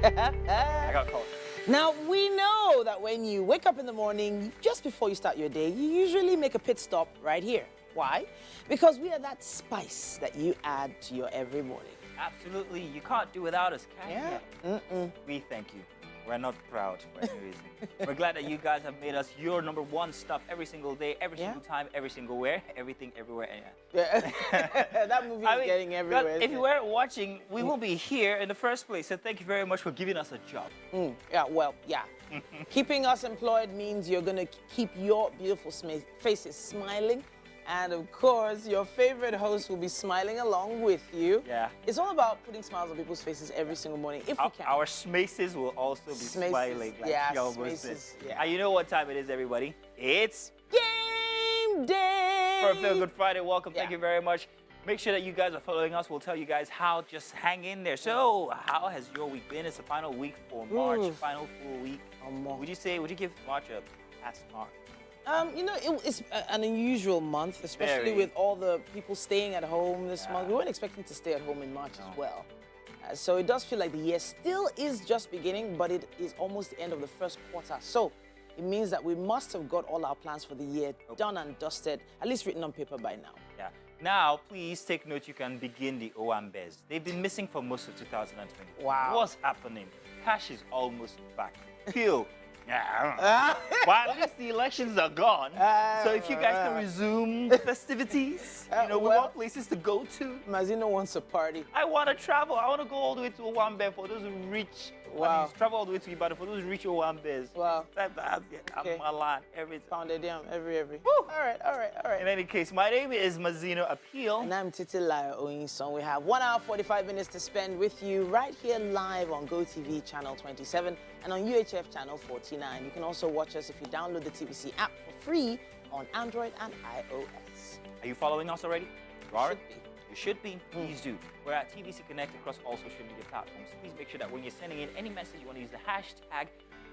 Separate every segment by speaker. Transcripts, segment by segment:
Speaker 1: I got caught.
Speaker 2: Now, we know that when you wake up in the morning, just before you start your day, you usually make a pit stop right here. Why? Because we are that spice that you add to your every morning.
Speaker 1: Absolutely. You can't do without us, can you?
Speaker 2: Mm-mm.
Speaker 1: We thank you. We're not proud for any reason. We're glad that you guys have made us your #1 stop every single day, every single time, every single where, everything, everywhere.
Speaker 2: Yeah. That movie is getting everywhere.
Speaker 1: If you weren't watching, we won't be here in the first place. So thank you very much for giving us a job.
Speaker 2: Yeah, well, yeah. Keeping us employed means you're going to keep your beautiful faces smiling. And of course, your favorite host will be smiling along with you.
Speaker 1: Yeah.
Speaker 2: It's all about putting smiles on people's faces every single morning, if we can.
Speaker 1: Our smaces will also be smiling. Like
Speaker 2: yeah,
Speaker 1: she almost
Speaker 2: smaces,
Speaker 1: did.
Speaker 2: yeah.
Speaker 1: And you know what time it is, everybody? It's
Speaker 2: game day!
Speaker 1: for a Feel Good Friday. Welcome. Thank you very much. Make sure that you guys are following us. We'll tell you guys how. Just hang in there. So, how has your week been? It's the final week for March, final full week. Would you give March a pass mark?
Speaker 2: You know, it's an unusual month, especially with all the people staying at home this month. We weren't expecting to stay at home in March as well. So it does feel like the year still is just beginning, but it is almost the end of the first quarter. So it means that we must have got all our plans for the year done and dusted, at least written on paper by now.
Speaker 1: Yeah. Now, please take note, you can begin the Owambes. They've been missing for most of 2020.
Speaker 2: Wow.
Speaker 1: What's happening? Cash is almost back. Peel. Yeah. Well, at least the elections are gone. So if you guys can resume the festivities, you know, we want places to go to.
Speaker 2: Mazino wants a party.
Speaker 1: I want to travel. I want to go all the way to Owambe for those rich.
Speaker 2: Wow.
Speaker 1: I mean, travel all the way to Ibadan for those rich Owambes.
Speaker 2: Wow.
Speaker 1: Time to have Amalan, everything.
Speaker 2: Pounded yam, every.
Speaker 1: Woo.
Speaker 2: All right.
Speaker 1: In any case, my name is Mazino Appeal.
Speaker 2: And I'm Titilayo Oyinson. We have 1 hour, 45 minutes to spend with you right here live on GOTV channel 27 and on UHF channel 49. You can also watch us if you download the TVC app for free on Android and iOS.
Speaker 1: Are you following us already? You are?
Speaker 2: Should be.
Speaker 1: You should be. Please do. We're at TVC Connect across all social media platforms. Please make sure that when you're sending in any message, you want to use the hashtag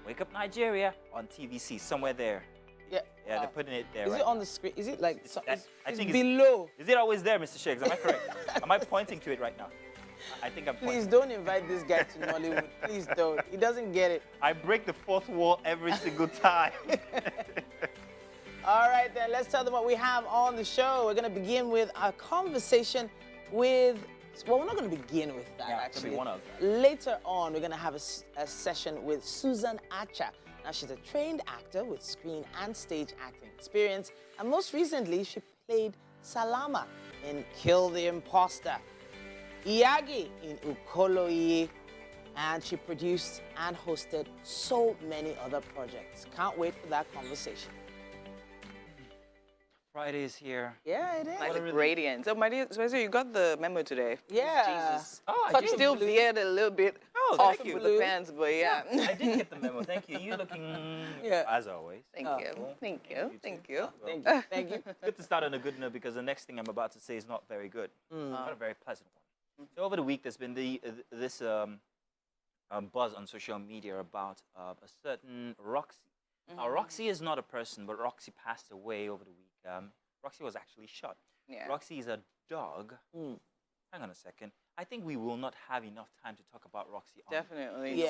Speaker 1: WakeUpNigeria on TVC, somewhere there.
Speaker 2: Yeah.
Speaker 1: Yeah, they're putting it there.
Speaker 2: Is it on the screen? Is it like
Speaker 1: I think
Speaker 2: it's below?
Speaker 1: Is it always there, Mr. Shakes? Am I correct? Am I pointing to it right now? I think I'm pointing.
Speaker 2: Please don't invite this guy to Nollywood. Please don't. He doesn't get it.
Speaker 1: I break the fourth wall every single time.
Speaker 2: All right, then, let's tell them what we have on the show. We're going to begin with a conversation with, well, we're not going to begin with that, actually.
Speaker 1: Be one of
Speaker 2: Later on, we're going to have a session with Susan Acha. Now, she's a trained actor with screen and stage acting experience. And most recently, she played Salama in Kill the Imposter, Iyagi in Ukoloye, and she produced and hosted so many other projects. Can't wait for that conversation.
Speaker 1: Friday is here.
Speaker 2: Yeah, it is.
Speaker 3: Like the gradient. So, my dear, so you got the memo today.
Speaker 2: Yeah.
Speaker 3: Jesus.
Speaker 1: Oh,
Speaker 3: I still veered a little bit off with the pants, but yeah.
Speaker 1: I did get the memo. Thank you. You looking as always.
Speaker 3: Thank you. Thank you.
Speaker 1: Thank
Speaker 3: you.
Speaker 2: Thank you. Thank you.
Speaker 1: Good to start on a good note because the next thing I'm about to say is not very good. Not a very pleasant one. So over the week, there's been this buzz on social media about a certain Roxy. Now, Roxy is not a person, but Roxy passed away over the week. Roxy was actually shot.
Speaker 3: Yeah.
Speaker 1: Roxy is a dog. Hang on a second. I think we will not have enough time to talk about Roxy on,
Speaker 3: Definitely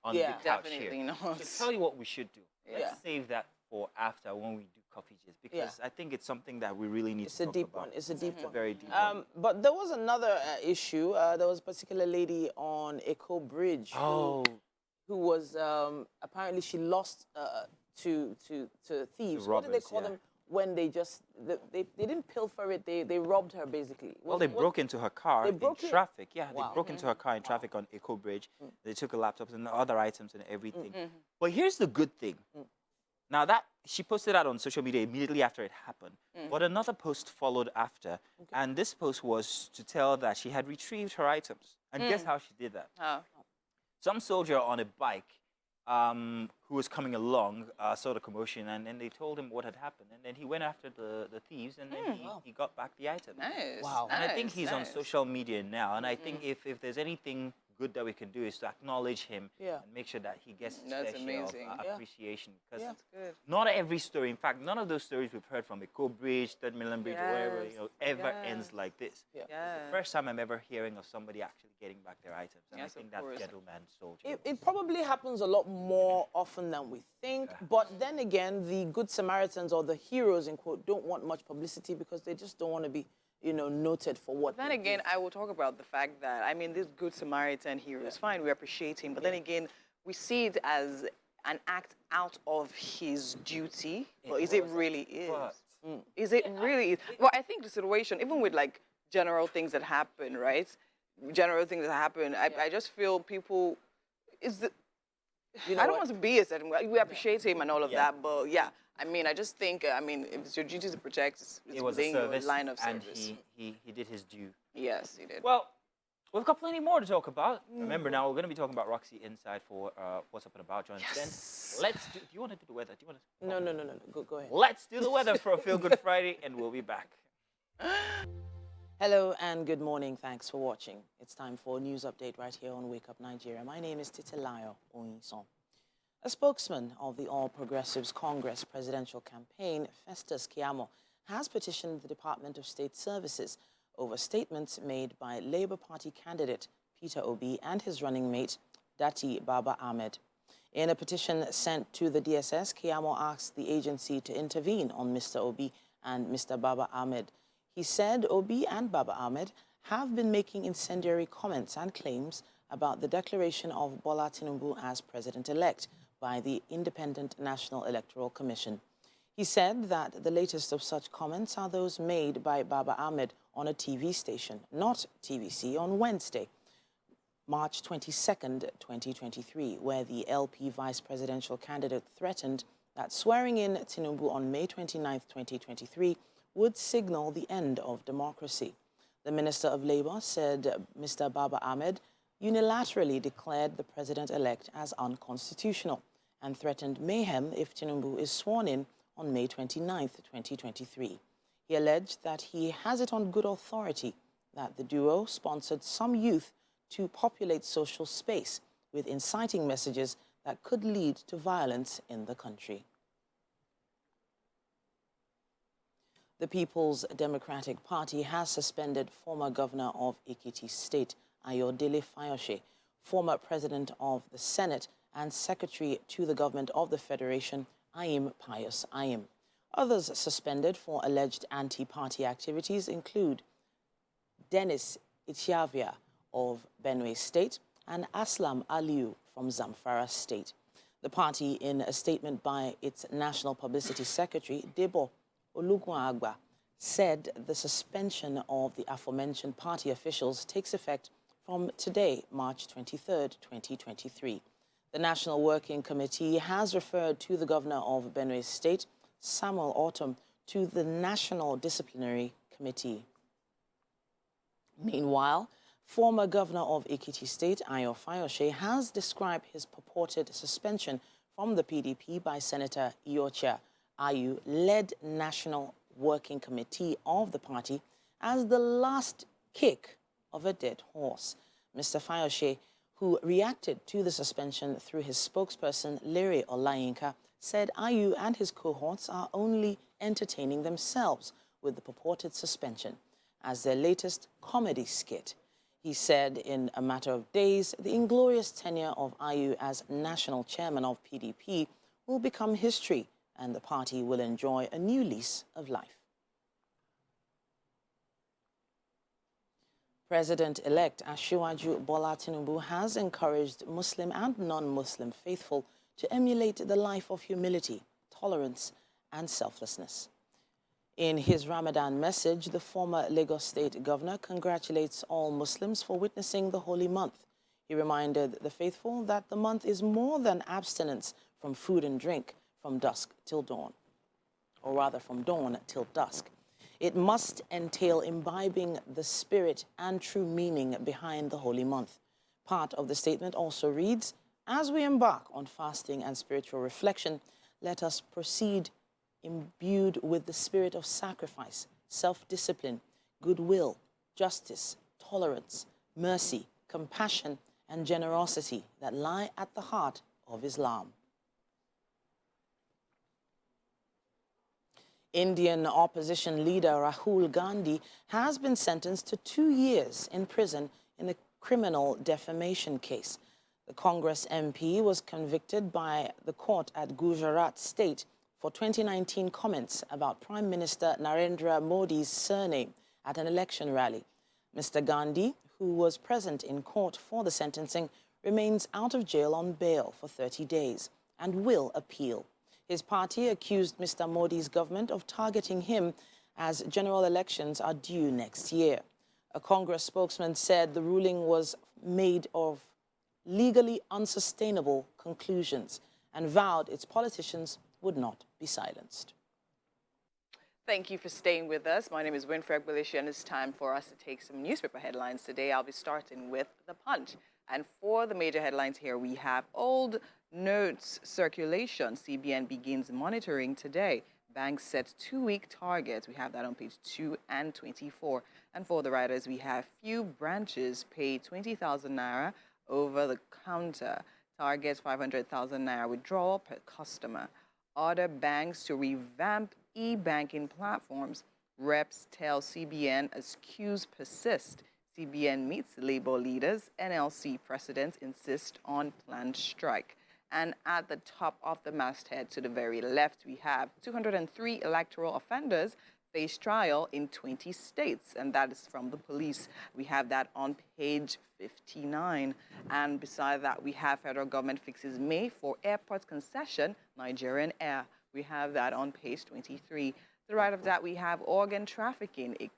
Speaker 1: on the couch
Speaker 3: Definitely
Speaker 1: here.
Speaker 3: not.
Speaker 1: So tell you what we should do.
Speaker 2: Yeah.
Speaker 1: Let's save that for after when we do coffee gist because I think it's something that we really need to talk about.
Speaker 2: It's a deep one.
Speaker 1: Very deep one.
Speaker 2: But there was another issue. There was a particular lady on Echo Bridge who was apparently she lost to thieves. What did they call them when they just they didn't pilfer it? They robbed her basically.
Speaker 1: Well, they broke into her car in traffic. Yeah,
Speaker 2: Wow.
Speaker 1: they broke into her car in traffic on Echo Bridge. They took her laptops and other items and everything. But here's the good thing. Now that she posted that on social media immediately after it happened, but another post followed after, and this post was to tell that she had retrieved her items. And guess how she did that? Some soldier on a bike who was coming along saw the commotion, and then they told him what had happened, and then he went after the thieves, and then he got back the items.
Speaker 3: Nice.
Speaker 2: Wow.
Speaker 1: And I think he's on social media now, and I think if there's anything good that we can do is to acknowledge him
Speaker 2: Yeah.
Speaker 1: and make sure that he gets his
Speaker 3: That's
Speaker 1: fair share of
Speaker 3: amazing.
Speaker 1: appreciation. Because
Speaker 2: Yeah.
Speaker 3: Good.
Speaker 1: not every story, in fact, none of those stories we've heard from Eco Bridge, Third Mainland Bridge, or wherever,
Speaker 3: Yes.
Speaker 1: ever
Speaker 3: Yes.
Speaker 1: ends like this.
Speaker 2: Yeah.
Speaker 3: Yeah.
Speaker 1: First time I'm ever hearing of somebody actually getting back their items. And
Speaker 3: Yes,
Speaker 1: I think
Speaker 3: of
Speaker 1: that
Speaker 3: course.
Speaker 1: gentleman soldier.
Speaker 2: It probably happens a lot more often than we think. But then again, the Good Samaritans or the heroes, in quote, don't want much publicity because they just don't want to be, noted for what
Speaker 3: Then
Speaker 2: they
Speaker 3: again,
Speaker 2: do.
Speaker 3: I will talk about the fact that, I mean, this Good Samaritan hero is fine, we appreciate him, but then again, we see it as an act out of his duty, but is it really is? Is it really is? Well, I think the situation, even with like general things that happen, right? General things that happen, I just feel people, I don't want to be a certain way. We appreciate him and all of that, but yeah, I mean, I just think, if it's your duty to protect, it's
Speaker 1: It was a
Speaker 3: within your
Speaker 1: service,
Speaker 3: line of
Speaker 1: and
Speaker 3: service.
Speaker 1: he did his due.
Speaker 3: Yes, he did.
Speaker 1: Well, we've got plenty more to talk about. Remember now, we're going to be talking about Roxy Inside for What's Up and About, John. Then let's do you want to do the weather? Do you want to?
Speaker 2: No. Go ahead.
Speaker 1: Let's do the weather for a Feel Good Friday, and we'll be back.
Speaker 2: Hello and good morning. Thanks for watching. It's time for a news update right here on Wake Up Nigeria. My name is Titilayo Oyinson. A spokesman of the All Progressives Congress presidential campaign, Festus Keyamo, has petitioned the Department of State Services over statements made by Labour Party candidate Peter Obi and his running mate, Dati Baba Ahmed. In a petition sent to the DSS, Keyamo asked the agency to intervene on Mr. Obi and Mr. Baba Ahmed. He said Obi and Baba Ahmed have been making incendiary comments and claims about the declaration of Bola Tinubu as president-elect by the Independent National Electoral Commission. He said that the latest of such comments are those made by Baba Ahmed on a TV station, not TVC, on Wednesday, March 22nd, 2023, where the LP vice presidential candidate threatened that swearing in Tinubu on May 29th, 2023 would signal the end of democracy. The Minister of Labour said Mr. Baba Ahmed unilaterally declared the president-elect as unconstitutional and threatened mayhem if Tinubu is sworn in on May 29th, 2023. He alleged that he has it on good authority that the duo sponsored some youth to populate social space with inciting messages that could lead to violence in the country. The People's Democratic Party has suspended former governor of Ekiti State, Ayodele Fayose, former president of the Senate and secretary to the government of the Federation, Ayim Pius Ayim. Others suspended for alleged anti-party activities include Dennis Itiavia of Benue State and Aslam Aliu from Zamfara State. The party, in a statement by its national publicity secretary, Debo Olugunagba, said the suspension of the aforementioned party officials takes effect from today, March 23rd, 2023. The National Working Committee has referred to the Governor of Benue State, Samuel Autumn, to the National Disciplinary Committee. Meanwhile, former Governor of Ekiti State, Ayo Fayose, has described his purported suspension from the PDP by Senator Iyorchia Ayu-led National Working Committee of the party as the last kick of a dead horse. Mr. Fayose, who reacted to the suspension through his spokesperson, Lere Olayinka, said Ayu and his cohorts are only entertaining themselves with the purported suspension as their latest comedy skit. He said in a matter of days, the inglorious tenure of Ayu as national chairman of PDP will become history and the party will enjoy a new lease of life. President-elect Asiwaju Bola Tinubu has encouraged Muslim and non-Muslim faithful to emulate the life of humility, tolerance, and selflessness. In his Ramadan message, the former Lagos State governor congratulates all Muslims for witnessing the holy month. He reminded the faithful that the month is more than abstinence from food and drink from dusk till dawn, or rather from dawn till dusk. It must entail imbibing the spirit and true meaning behind the holy month. Part of the statement also reads, as we embark on fasting and spiritual reflection, let us proceed imbued with the spirit of sacrifice, self-discipline, goodwill, justice, tolerance, mercy, compassion, and generosity that lie at the heart of Islam. Indian opposition leader Rahul Gandhi has been sentenced to 2 years in prison in a criminal defamation case. The Congress MP was convicted by the court at Gujarat State for 2019 comments about Prime Minister Narendra Modi's surname at an election rally. Mr. Gandhi, who was present in court for the sentencing, remains out of jail on bail for 30 days and will appeal. His party accused Mr. Modi's government of targeting him as general elections are due next year. A Congress spokesman said the ruling was made of legally unsustainable conclusions and vowed its politicians would not be silenced.
Speaker 3: Thank you for staying with us. My name is Winfrey Agbelisha, and it's time for us to take some newspaper headlines today. I'll be starting with The Punch. And for the major headlines here, we have old notes circulation. CBN begins monitoring today. Banks set 2-week targets. We have that on page 2 and 24. And for the writers, we have few branches pay 20,000 naira over the counter. Targets 500,000 naira withdrawal per customer. Order banks to revamp e-banking platforms. Reps tell CBN as queues persist. CBN meets labor leaders. NLC president insists on planned strike. And at the top of the masthead to the very left, we have 203 electoral offenders face trial in 20 states, and that is from the police. We have that on page 59. And beside that, we have federal government fixes May for airport concession, Nigerian Air. We have that on page 23. To the right of that, we have organ trafficking.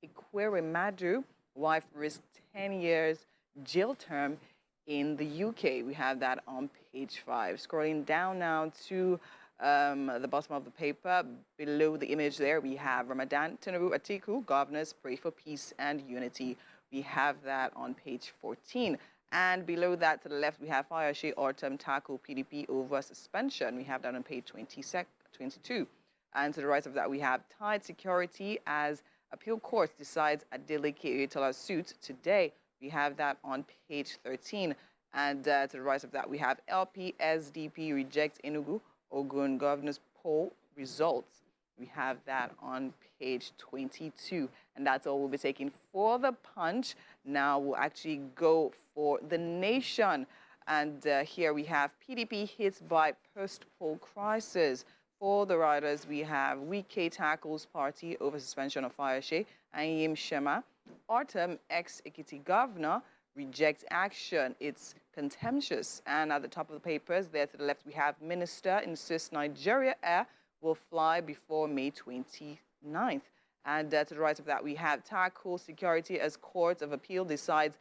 Speaker 3: Ikweremadu, wife risked 10 years jail term in the UK. We have that on page 5. Scrolling down now to the bottom of the paper, below the image there, we have Ramadan Tinubu Atiku, governors pray for peace and unity. We have that on page 14. And below that, to the left, we have Fayose Ortam tackle PDP over suspension. We have that on page 22. And to the right of that, we have tied security as appeal court decides Adeleke Oyetola's suit today. We have that on page 13. And to the right of that, we have LP SDP rejects Enugu Ogun governor's poll results. We have that on page 22. And that's all we'll be taking for The Punch. Now we'll actually go for The Nation. And here we have PDP hit by post-poll crisis. For the writers, we have Wike tackles party over suspension of Fayose. Ayim Shema, Ortam ex-Ekiti governor, rejects action. It's contemptuous. And at the top of the papers, there to the left, we have minister insists Nigeria Air will fly before May 29th. And to the right of that, we have tackle security as court of appeal decides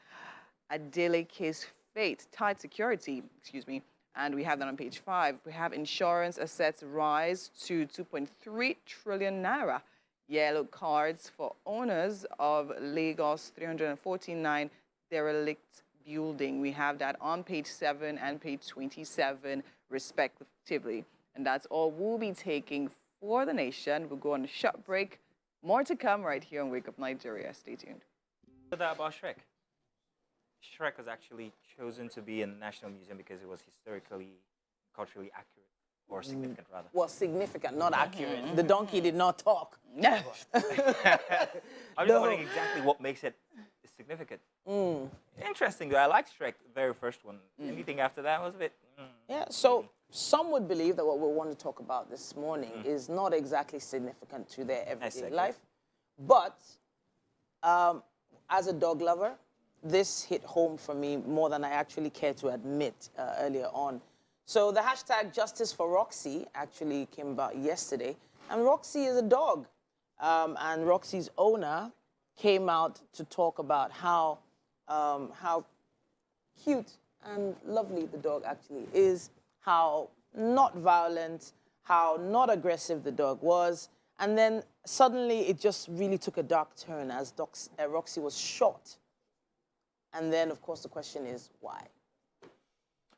Speaker 3: Adeleke's fate. Tight security, excuse me. And we have that on page 5. We have insurance assets rise to 2.3 trillion naira. Yellow cards for owners of Lagos 349 derelict building. We have that on page 7 and page 27, respectively. And that's all we'll be taking for The Nation. We'll go on a short break. More to come right here on Wake Up Nigeria. Stay tuned.
Speaker 1: That about Shrek. Shrek was actually chosen to be in the National Museum because it was historically, culturally accurate, or significant rather.
Speaker 2: Well, significant, not accurate. The donkey did not talk.
Speaker 1: I'm just wondering exactly what makes it significant. Interesting, though. I liked Shrek, the very first one. Anything after that was a bit...
Speaker 2: Yeah, so some would believe that what we want to talk about this morning is not exactly significant to their everyday life. But as a dog lover, this hit home for me more than I actually care to admit earlier on. So the hashtag Justice for Roxy actually came about yesterday. And Roxy is a dog. And Roxy's owner came out to talk about how cute and lovely the dog actually is, how not violent, how not aggressive the dog was. And then suddenly it just really took a dark turn as Roxy was shot. And then, of course, the question is why?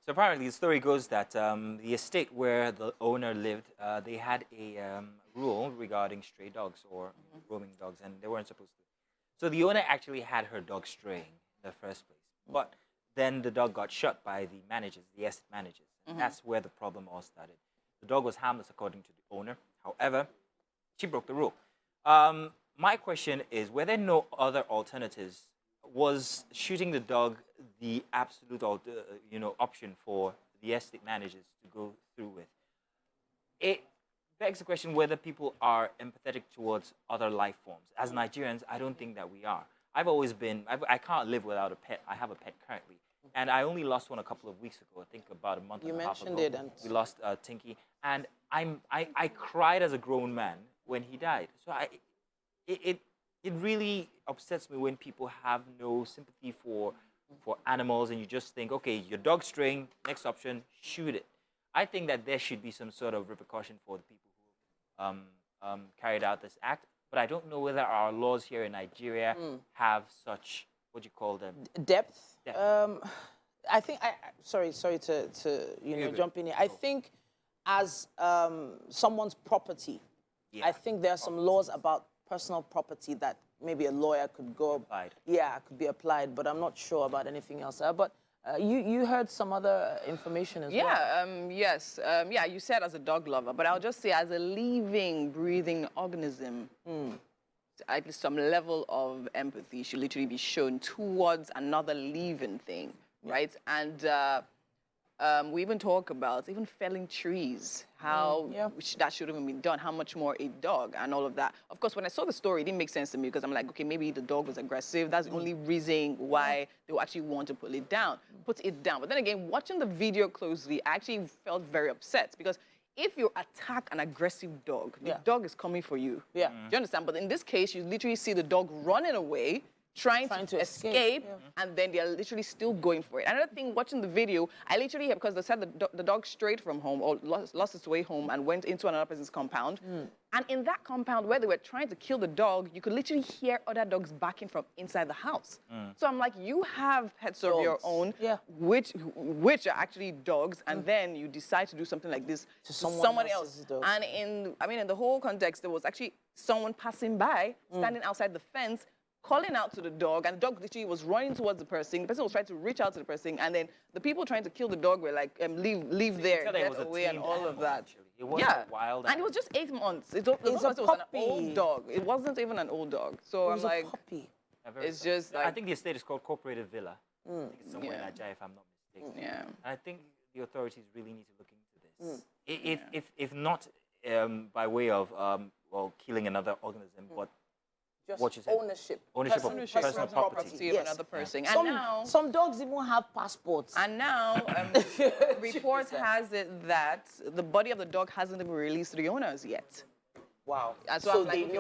Speaker 1: So apparently the story goes that the estate where the owner lived, they had a rule regarding stray dogs or roaming dogs, and they weren't supposed to. So the owner actually had her dog straying in the first place. But then the dog got shot by the managers, the estate managers. And that's where the problem all started. The dog was harmless according to the owner. However, she broke the rule. My question is, were there no other alternatives? Was shooting the dog the absolute option for the estate managers to go through with? It begs the question whether people are empathetic towards other life forms. As Nigerians, I don't think that we are. I've always been, I can't live without a pet. I have a pet currently. And I only lost one a couple of weeks ago, I think about a month and a half ago.
Speaker 2: You mentioned it.
Speaker 1: We lost Tinky. And I cried as a grown man when he died. So it really upsets me when people have no sympathy for animals and you just think, okay, your dog's straying, next option, shoot it. I think that there should be some sort of repercussion for the people who carried out this act. But I don't know whether our laws here in Nigeria have such, what do you call them?
Speaker 2: Depth.
Speaker 1: Depth.
Speaker 2: I think, sorry to jump in here. I think as someone's property,
Speaker 1: Yeah.
Speaker 2: I think there are some laws about personal property that maybe a lawyer could go.
Speaker 1: Applied.
Speaker 2: Yeah, could be applied, but I'm not sure about anything else. But you heard some other information as well.
Speaker 3: Yes. Yeah, you said as a dog lover, but I'll just say as a living, breathing organism, at least some level of empathy should literally be shown towards another living thing, right? And we even talk about even felling trees, how that should have been done, how much more a dog and all of that. Of course, when I saw the story, it didn't make sense to me because I'm like, okay, maybe the dog was aggressive. That's the only reason why they would actually want to put it down. But then again, watching the video closely, I actually felt very upset because if you attack an aggressive dog, the dog is coming for you.
Speaker 2: Yeah.
Speaker 3: Do you understand? But in this case, you literally see the dog running away, trying to escape, and then they're literally still going for it. Another thing, watching the video, I literally, because they said the dog strayed from home or lost its way home and went into another person's compound. And in that compound where they were trying to kill the dog, you could literally hear other dogs barking from inside the house. So I'm like, you have pets of your own, which are actually dogs, and then you decide to do something like this to someone else.
Speaker 2: Dog.
Speaker 3: And in the whole context, there was actually someone passing by, standing outside the fence, calling out to the dog, and the dog literally was running towards the person. The person was trying to reach out to the person, and then the people trying to kill the dog were like, leave there, get away, and all of that.
Speaker 1: Actually. It wasn't wild.
Speaker 3: And it was just 8 months. It was an old dog. It wasn't even an old dog. So
Speaker 2: it was
Speaker 3: I'm like,
Speaker 2: a puppy.
Speaker 3: it's just like...
Speaker 1: I think the estate is called Corporated Villa. I think it's somewhere in Nigeria, if I'm not mistaken.
Speaker 3: Yeah.
Speaker 1: And I think the authorities really need to look into this. If not by way of killing another organism, but
Speaker 2: Just ownership
Speaker 1: of personal property
Speaker 3: of another person.
Speaker 2: Some,
Speaker 3: and now,
Speaker 2: some dogs even have passports.
Speaker 3: And now, report has it that the body of the dog hasn't been released to the owners yet.
Speaker 2: Wow.
Speaker 3: And so I'm like, okay,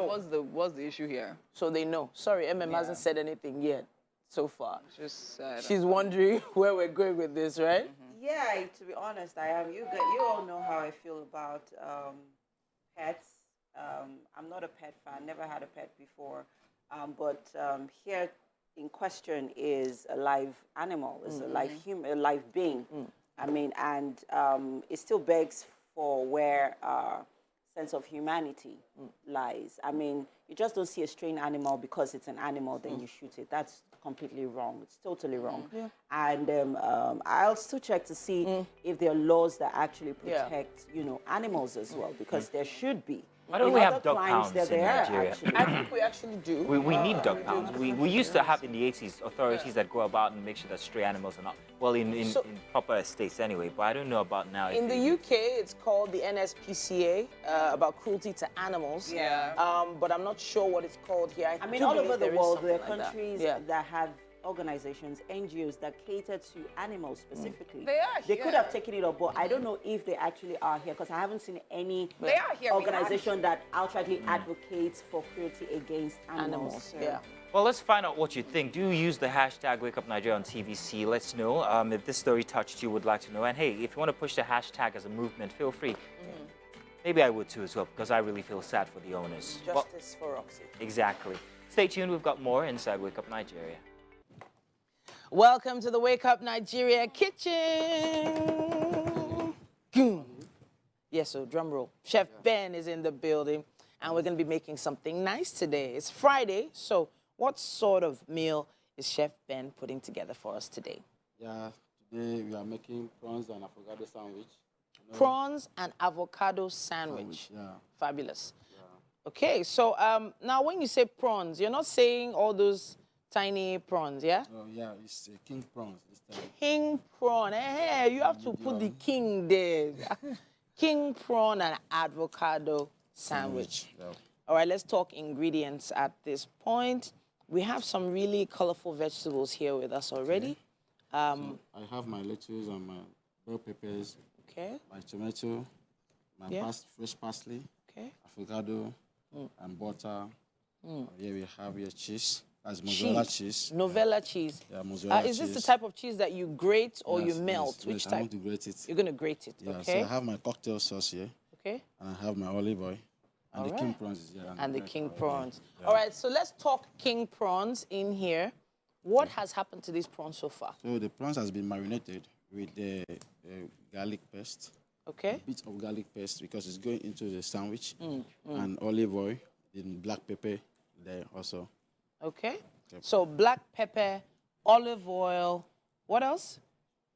Speaker 3: what's the issue here?
Speaker 2: So they know. Sorry, hasn't said anything yet so far.
Speaker 3: Just
Speaker 2: She's wondering where we're going with this, right?
Speaker 4: Yeah, to be honest, I am. You all know how I feel about pets. I'm not a pet fan, never had a pet before. But here in question is a live animal, is a live human, a live being. I mean, and it still begs for where sense of humanity lies. I mean, you just don't see a strange animal because it's an animal, then you shoot it. That's completely wrong. It's totally wrong. And I'll still check to see if there are laws that actually protect, animals as well, because there should be.
Speaker 1: Why don't we have dog pounds in Nigeria?
Speaker 2: I think we actually do.
Speaker 1: We need dog pounds. We used to have in the 80s authorities that go about and make sure that stray animals are not, well, in proper estates anyway, but I don't know about now.
Speaker 2: In the UK, it's called the NSPCA, about cruelty to animals. But I'm not sure what it's called here.
Speaker 4: I mean, all over the world, there are countries that have organizations, NGOs that cater to animals specifically.
Speaker 3: They are
Speaker 4: They could have taken it up, but I don't know if they actually are here because I haven't seen any organization that outrightly advocates for cruelty against animals.
Speaker 2: Yeah.
Speaker 1: Well, let's find out what you think. Do use the hashtag WakeUpNigeria on TVC. Let's know if this story touched you, would like to know. And hey, if you want to push the hashtag as a movement, feel free. Maybe I would too as well, because I really feel sad for the owners.
Speaker 2: Justice for Roxy.
Speaker 1: Exactly. Stay tuned. We've got more inside Wake Up Nigeria.
Speaker 2: Welcome to the Wake Up Nigeria kitchen. Yes, so drum roll. Chef Ben is in the building, and we're going to be making something nice today. It's Friday, so what sort of meal is Chef Ben putting together for us today?
Speaker 5: Yeah, today we are making prawns and avocado sandwich.
Speaker 2: Prawns and avocado sandwich.
Speaker 5: Yeah.
Speaker 2: Fabulous.
Speaker 5: Yeah.
Speaker 2: Okay, so now when you say prawns, you're not saying all those tiny prawns, yeah?
Speaker 5: Oh, yeah, it's king prawns this time.
Speaker 2: King prawn. Hey, you have to put the king there. King prawn and avocado sandwich.
Speaker 5: Yeah.
Speaker 2: All right, let's talk ingredients at this point. We have some really colorful vegetables here with us already.
Speaker 5: So I have my lettuce and my bell peppers,
Speaker 2: Okay,
Speaker 5: my tomato, my fresh parsley,
Speaker 2: okay.
Speaker 5: avocado, and butter. Here we have your cheese. That's mozzarella cheese.
Speaker 2: Novella cheese.
Speaker 5: Yeah, mozzarella
Speaker 2: Is this
Speaker 5: cheese.
Speaker 2: the type of cheese that you grate or you
Speaker 5: Yes,
Speaker 2: melt?
Speaker 5: yes,
Speaker 2: Which
Speaker 5: yes,
Speaker 2: type?
Speaker 5: I want to grate it.
Speaker 2: You're going to grate it,
Speaker 5: Yeah,
Speaker 2: okay?
Speaker 5: so I have my cocktail sauce here,
Speaker 2: Okay.
Speaker 5: and I have my olive oil, and
Speaker 2: All
Speaker 5: the king
Speaker 2: right.
Speaker 5: prawns is here.
Speaker 2: And the
Speaker 5: red
Speaker 2: king
Speaker 5: oil.
Speaker 2: prawns.
Speaker 5: Yeah.
Speaker 2: All right, so let's talk king prawns in here. What has happened to these prawns so far?
Speaker 5: So the prawns has been marinated with the garlic paste,
Speaker 2: Okay.
Speaker 5: a bit of garlic paste because it's going into the sandwich, and olive oil, then black pepper there also.
Speaker 2: Okay.
Speaker 5: Yep.
Speaker 2: So black pepper, olive oil, what else?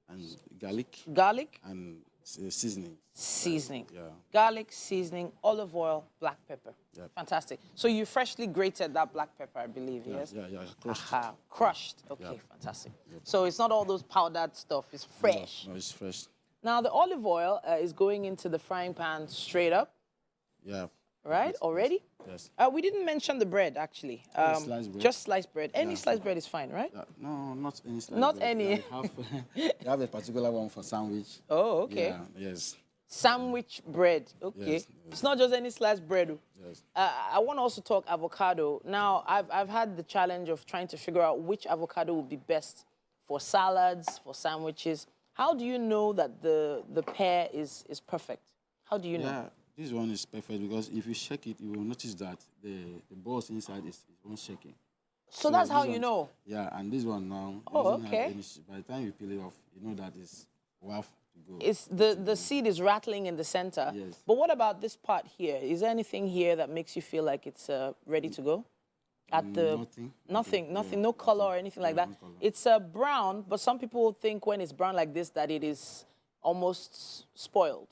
Speaker 5: And garlic
Speaker 2: Garlic,
Speaker 5: and seasoning.
Speaker 2: seasoning.
Speaker 5: Yeah.
Speaker 2: Garlic, seasoning, olive oil, black pepper.
Speaker 5: Yep.
Speaker 2: Fantastic. So you freshly grated that black pepper, I believe, yes?
Speaker 5: Yeah, crushed.
Speaker 2: Aha, crushed. Okay,
Speaker 5: Yep.
Speaker 2: fantastic. So it's not all those powdered stuff, it's fresh.
Speaker 5: No, it's fresh.
Speaker 2: Now the olive oil is going into the frying pan straight up,
Speaker 5: Yeah.
Speaker 2: right?
Speaker 5: Yes,
Speaker 2: Already?
Speaker 5: Yes.
Speaker 2: We didn't mention the bread, actually.
Speaker 5: Sliced bread.
Speaker 2: Just sliced bread. Any
Speaker 5: Yeah.
Speaker 2: sliced bread is fine, right?
Speaker 5: Yeah. No, not any slice.
Speaker 2: Not
Speaker 5: bread.
Speaker 2: any.
Speaker 5: Yeah, you have a particular one for sandwich.
Speaker 2: Oh, okay.
Speaker 5: Yeah, yes.
Speaker 2: Sandwich bread. Okay.
Speaker 5: Yes,
Speaker 2: It's not just any sliced bread.
Speaker 5: Yes.
Speaker 2: I want to also talk avocado. Now, I've had the challenge of trying to figure out which avocado would be best for salads, for sandwiches. How do you know that the pear is perfect? How do you know?
Speaker 5: Yeah, this one is perfect because if you shake it, you will notice that the balls inside is one shaking.
Speaker 2: So that's how
Speaker 5: this
Speaker 2: you
Speaker 5: one-
Speaker 2: know.
Speaker 5: Yeah, and this one now.
Speaker 2: Oh,
Speaker 5: doesn't
Speaker 2: okay.
Speaker 5: Have any, by the time you peel it off, you know that it's worth to go.
Speaker 2: It's the seed is rattling in the center.
Speaker 5: Yes.
Speaker 2: But what about this part here? Is there anything here that makes you feel like it's ready to go? At the
Speaker 5: Nothing.
Speaker 2: nothing,
Speaker 5: Yeah,
Speaker 2: no color or anything like that.
Speaker 5: no color.
Speaker 2: It's brown, but some people think when it's brown like this that it is almost spoiled.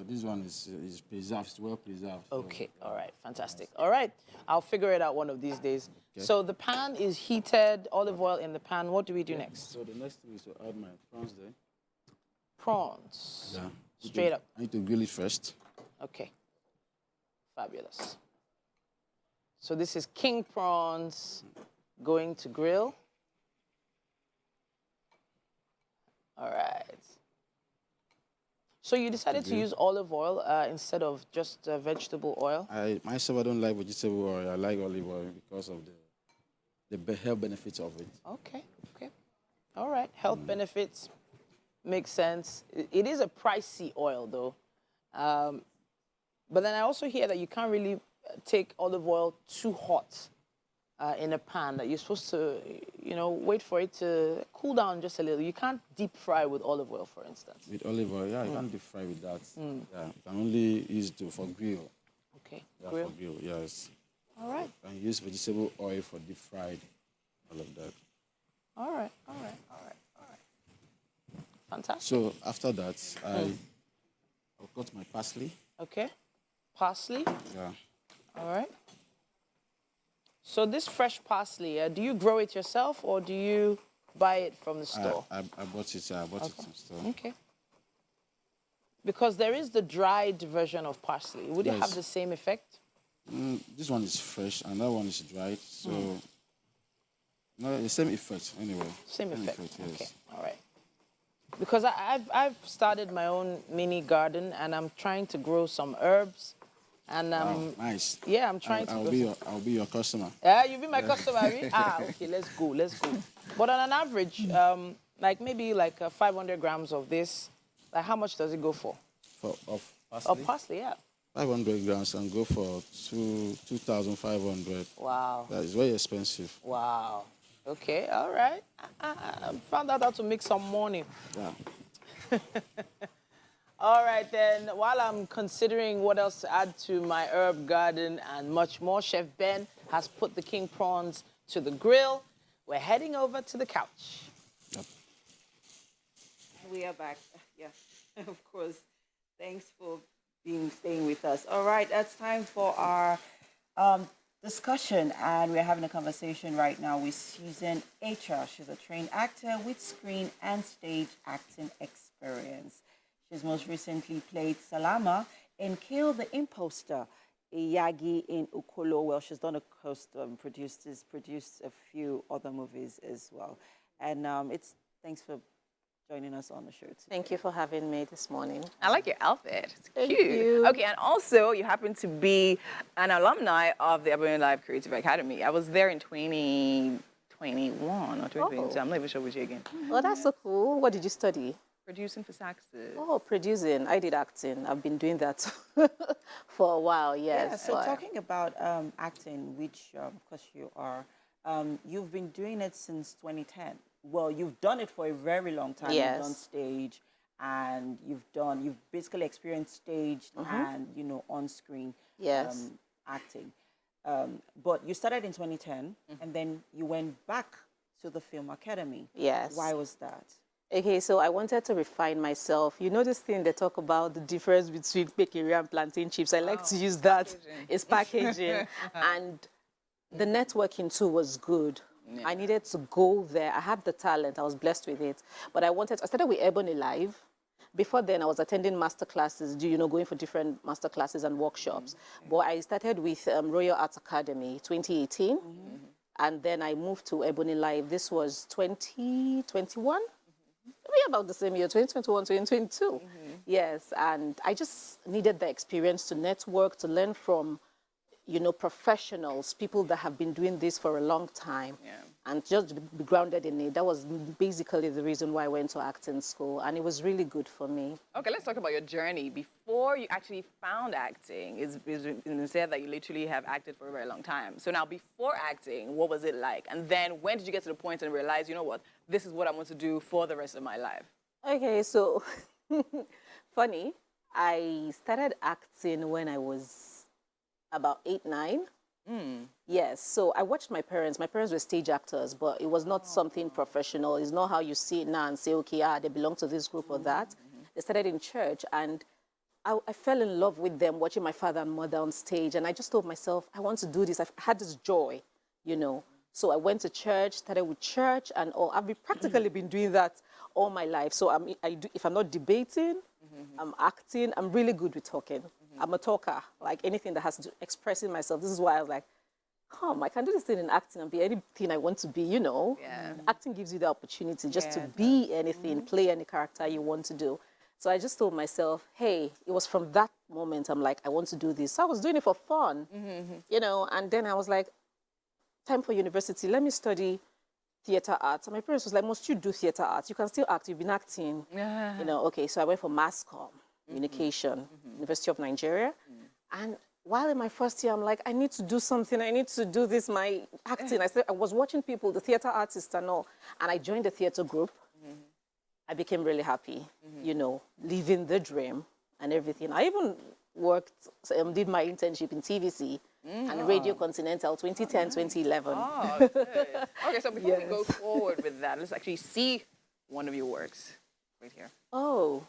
Speaker 5: This one is preserved, it's well preserved. so-
Speaker 2: Okay, all right, fantastic. All right, I'll figure it out one of these days. So the pan is heated, olive oil in the pan. What do we do next?
Speaker 5: So the next thing is to add my prawns there.
Speaker 2: Prawns.
Speaker 5: Yeah.
Speaker 2: Straight up.
Speaker 5: I need to grill it first.
Speaker 2: Okay, fabulous. So this is king prawns going to grill. All right. So you decided to use olive oil instead of just vegetable oil?
Speaker 5: Myself, I don't like vegetable oil. I like olive oil because of the health benefits of it.
Speaker 2: Okay, okay. All right, health benefits makes sense. It is a pricey oil though. But then I also hear that you can't really take olive oil too hot in a pan, that you're supposed to, wait for it to cool down just a little. You can't deep fry with olive oil, for instance.
Speaker 5: With olive oil, yeah, you can't deep fry with that. Yeah, you can only use it for grill.
Speaker 2: Okay,
Speaker 5: Yeah,
Speaker 2: grill.
Speaker 5: for grill, yes.
Speaker 2: All right,
Speaker 5: You can use vegetable oil for deep fried, all of that.
Speaker 2: all right, all right, all right, all right. Fantastic.
Speaker 5: So after that, I'll cut my parsley.
Speaker 2: Okay, parsley.
Speaker 5: Yeah.
Speaker 2: All right. So this fresh parsley, do you grow it yourself or do you buy it from the store?
Speaker 5: I bought it. I bought it in store.
Speaker 2: Okay. Because there is the dried version of parsley. Would it have
Speaker 5: Yes.
Speaker 2: the same effect?
Speaker 5: This one is fresh and that one is dried. So no, the same effect anyway.
Speaker 2: Same effect.
Speaker 5: yes.
Speaker 2: Okay. All right. Because I've started my own mini garden and I'm trying to grow some herbs. And
Speaker 5: Wow, nice.
Speaker 2: yeah, I'm trying to
Speaker 5: I'll
Speaker 2: grow
Speaker 5: be your customer.
Speaker 2: Yeah, you be my customer. Abi? Okay, let's go, let's go. But on an average, like maybe 500 grams of this, like how much does it go for?
Speaker 5: Of parsley?
Speaker 2: Of parsley, yeah.
Speaker 5: 500 grams and go for 2,500.
Speaker 2: Wow,
Speaker 5: That is very expensive.
Speaker 2: wow. Okay, all right. I found out how to make some money.
Speaker 5: Yeah.
Speaker 2: All right, then, while I'm considering what else to add to my herb garden and much more, Chef Ben has put the king prawns to the grill. We're heading over to the couch.
Speaker 5: Yep.
Speaker 4: are back. Yeah, of course. Thanks for staying with us. All right, that's time for our discussion, and we're having a conversation right now with Susan Acha. She's a trained actor with screen and stage acting experience. She's most recently played Salama in Kill the Imposter, Iyagi in Ukolo. Well, she's done produced a few other movies as well. And thanks for joining us on the show today.
Speaker 6: Thank you for having me this morning.
Speaker 3: I like your outfit. It's
Speaker 6: Thank
Speaker 3: cute.
Speaker 6: you.
Speaker 3: Okay, and also you happen to be an alumni of the Ebony Live Creative Academy. I was there in 2021 or 2022. I'm not even sure which year again.
Speaker 6: Oh, that's so cool. What did you study?
Speaker 3: Producing for Saxon.
Speaker 6: Oh, producing. I did acting. I've been doing that for a while, yes.
Speaker 2: Yeah, so talking about acting, which of course you are, you've been doing it since 2010. Well, you've done it for a very long time.
Speaker 6: Yes.
Speaker 2: You've done stage, and you've basically experienced stage and, on-screen
Speaker 6: Yes.
Speaker 2: acting. But you started in 2010, and then you went back to the Film Academy.
Speaker 6: Yes.
Speaker 2: Why was that?
Speaker 6: Okay, so I wanted to refine myself. You know this thing they talk about, the difference between bakery and plantain chips? I like to use that.
Speaker 3: Packaging.
Speaker 6: It's packaging. And the networking too was good.
Speaker 3: Yeah.
Speaker 6: I needed to go there. I had the talent. I was blessed with it. But I started with Ebony Live. Before then, I was attending master classes, going for different master classes and workshops. But I started with Royal Arts Academy 2018. And then I moved to Ebony Live. This was 2021. Maybe about the same year, 2021, 2022. Yes, and I just needed the experience to network, to learn from, professionals, people that have been doing this for a long time, and just be grounded in it. That was basically the reason why I went to acting school, and it was really good for me.
Speaker 3: Okay, let's talk about your journey. Before you actually found acting, it's been said that you literally have acted for a very long time. So now, before acting, what was it like? And then when did you get to the point and realize, you know what, this is what I want to do for the rest of my life?
Speaker 6: Okay, so funny, I started acting when I was about 8, 9. Yes, so I watched my parents. My parents were stage actors, but it was not something professional. It's not how you see it now and say, okay, they belong to this group or that. They started in church, and I fell in love with them, watching my father and mother on stage. And I just told myself, I want to do this. I had this joy, So I went to church, started with church and all. I've practically been doing that all my life. So if I'm not debating, I'm acting. I'm really good with talking. I'm a talker, like anything that has to do expressing myself. This is why I was like, I can do this thing in acting and be anything I want to be,
Speaker 3: Yeah.
Speaker 6: Acting gives you the opportunity just to be anything, play any character you want to do. So I just told myself, hey, it was from that moment I'm like, I want to do this. So I was doing it for fun, and then I was like, time for university, let me study theater arts. And my parents was like, must you do theater arts? You can still act, you've been acting. Okay, so I went for mass comm, communication, University of Nigeria. And while in my first year, I'm like, I need to do something. I need to do this, my acting. I was watching people, the theater artists and all, and I joined the theater group. I became really happy, living the dream and everything. I even did my internship in TVC and Radio Continental 2010, 2011.
Speaker 3: Oh, good. Okay, so before we go forward with that, let's actually see one of your works right here.
Speaker 6: Oh.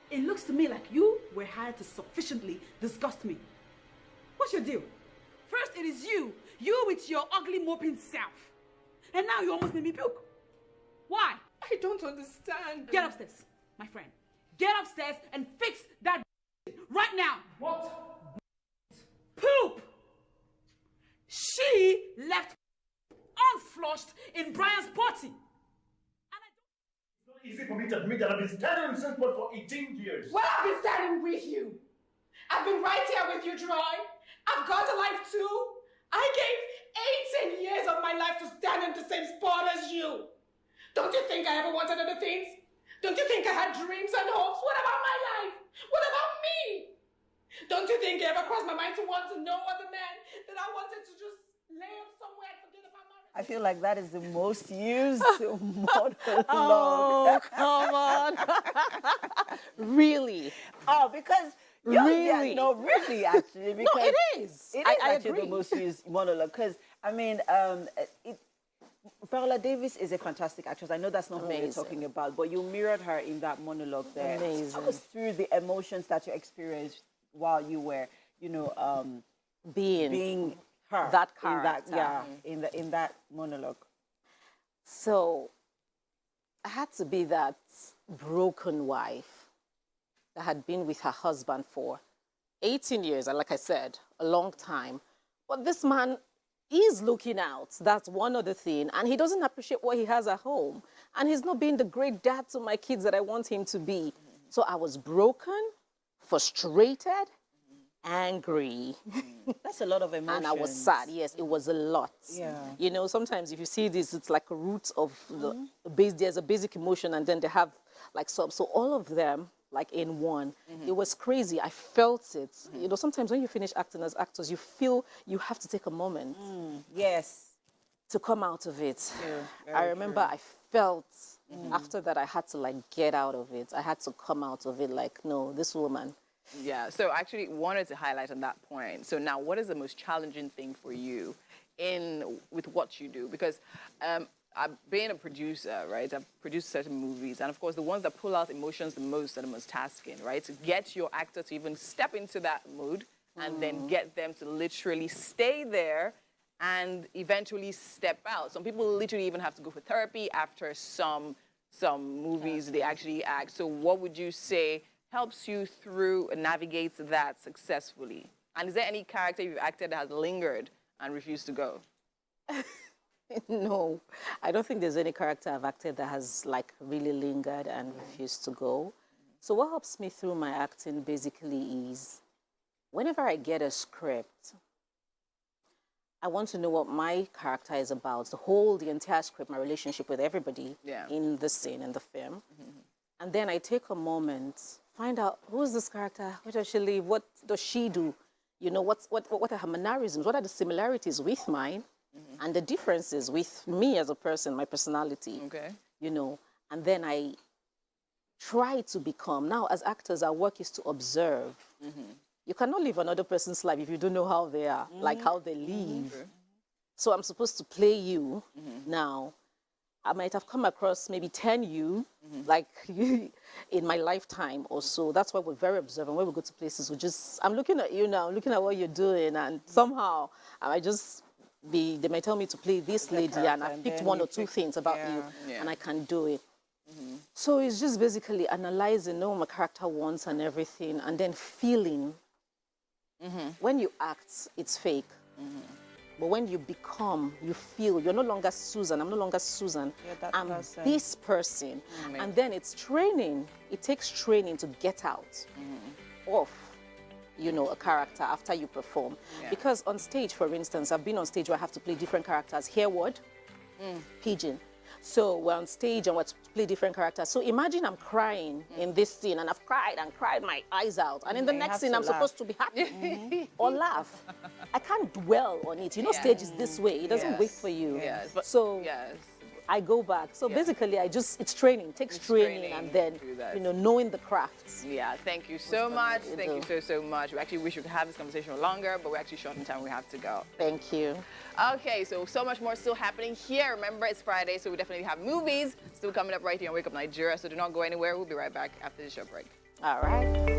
Speaker 7: It looks to me like you were hired to sufficiently disgust me. What's your deal? First, it is you with your ugly moping self. And now you almost made me puke. Why?
Speaker 8: I don't understand.
Speaker 7: Get upstairs, my friend. Get upstairs and fix that right now.
Speaker 8: What?
Speaker 7: Poop! She left unflushed in Brian's party.
Speaker 8: It's not easy for me to admit that I've been standing in the same spot for 18 years.
Speaker 9: Well, I've been standing with you. I've been right here with you, Troy. I've got a life too. I gave 18 years of my life to stand in the same spot as you. Don't you think I ever wanted other things? Don't you think I had dreams and hopes? What about my life? What about me? Don't you think it ever crossed my mind to want to know other men that I wanted to just lay up somewhere and forget about marriage?
Speaker 2: I feel like that is the most used monologue.
Speaker 6: Oh, come on. Really?
Speaker 2: Oh, because
Speaker 6: Really?
Speaker 2: really, actually, because
Speaker 6: No, it is.
Speaker 2: It is
Speaker 6: I
Speaker 2: actually
Speaker 6: agree.
Speaker 2: the most used monologue. Because I mean,
Speaker 4: Viola Davis is a fantastic actress. I know that's not who we're
Speaker 6: Amazing.
Speaker 4: talking about, but you mirrored her in that monologue there.
Speaker 6: Amazing.
Speaker 4: Talk us through the emotions that you experienced while you were, being her.
Speaker 6: that
Speaker 4: in that,
Speaker 6: character.
Speaker 4: in that monologue.
Speaker 6: So I had to be that broken wife that had been with her husband for 18 years, and like I said, a long time. But this man is looking out. That's one other thing. And he doesn't appreciate what he has at home. And he's not being the great dad to my kids that I want him to be. So I was broken, frustrated, angry.
Speaker 4: That's a lot of emotions.
Speaker 6: And I was sad. Yes, it was a lot.
Speaker 4: Yeah.
Speaker 6: You know, sometimes if you see this, it's like a root of the base. There's a basic emotion, and then they have like sub. So all of them, like in one, it was crazy. I felt it. You know, sometimes when you finish acting as actors, you feel you have to take a moment.
Speaker 4: Yes.
Speaker 6: To come out of it.
Speaker 4: True.
Speaker 6: I remember I felt after that I had to like get out of it. I had to come out of it like, no, this woman.
Speaker 3: Yeah, so I actually wanted to highlight on that point. So now, what is the most challenging thing for you with what you do? Because being a producer, right, I've produced certain movies, and of course, the ones that pull out emotions the most are the most tasking, right? To get your actor to even step into that mood and then get them to literally stay there and eventually step out. Some people literally even have to go for therapy after some movies they actually act. So what would you say helps you through and navigates that successfully? And is there any character you've acted that has lingered and refused to go?
Speaker 6: No, I don't think there's any character I've acted that has like really lingered and refused to go. So what helps me through my acting basically is whenever I get a script, I want to know what my character is about, the entire script, my relationship with everybody in the scene, in the film. And then I take a moment, find out who is this character, where does she live, what does she do, you know, what are her mannerisms, what are the similarities with mine, and the differences with me as a person, my personality, you know, and then I try to become. Now, as actors, our work is to observe. You cannot live another person's life if you don't know how they are, like how they live. So I'm supposed to play you now. I might have come across maybe 10 you, like in my lifetime or so. That's why we're very observant. When we go to places, I'm looking at you now, looking at what you're doing, and somehow I might just they might tell me to play this lady, and I've picked one or two things about you, and I can do it. So it's just basically analyzing what my character wants and everything, and then feeling. When you act, it's fake. But when you become, you feel, you're no longer Susan, I'm no longer Susan, I'm this person. And then it's training. It takes training to get out of, you know, a character after you perform. Because on stage, for instance, I've been on stage where I have to play different characters. Hereward, Pigeon. So we're on stage and we're to play different characters. So imagine I'm crying in this scene, and I've cried and cried my eyes out. And in the next scene, I'm supposed to be happy or laugh. I can't dwell on it. You know, stage is this way. It doesn't wait for you. So I go back. So basically, it's training. It takes training and then, you know, knowing the crafts.
Speaker 3: Yeah, thank you so much. Thank you so much. We actually wish we could have this conversation longer, but we're actually short on time. We have to go.
Speaker 6: Thank you.
Speaker 3: Okay, so much more still happening here. Remember, it's Friday, so we definitely have movies still coming up right here on Wake Up Nigeria. So do not go anywhere. We'll be right back after the short break.
Speaker 6: All right.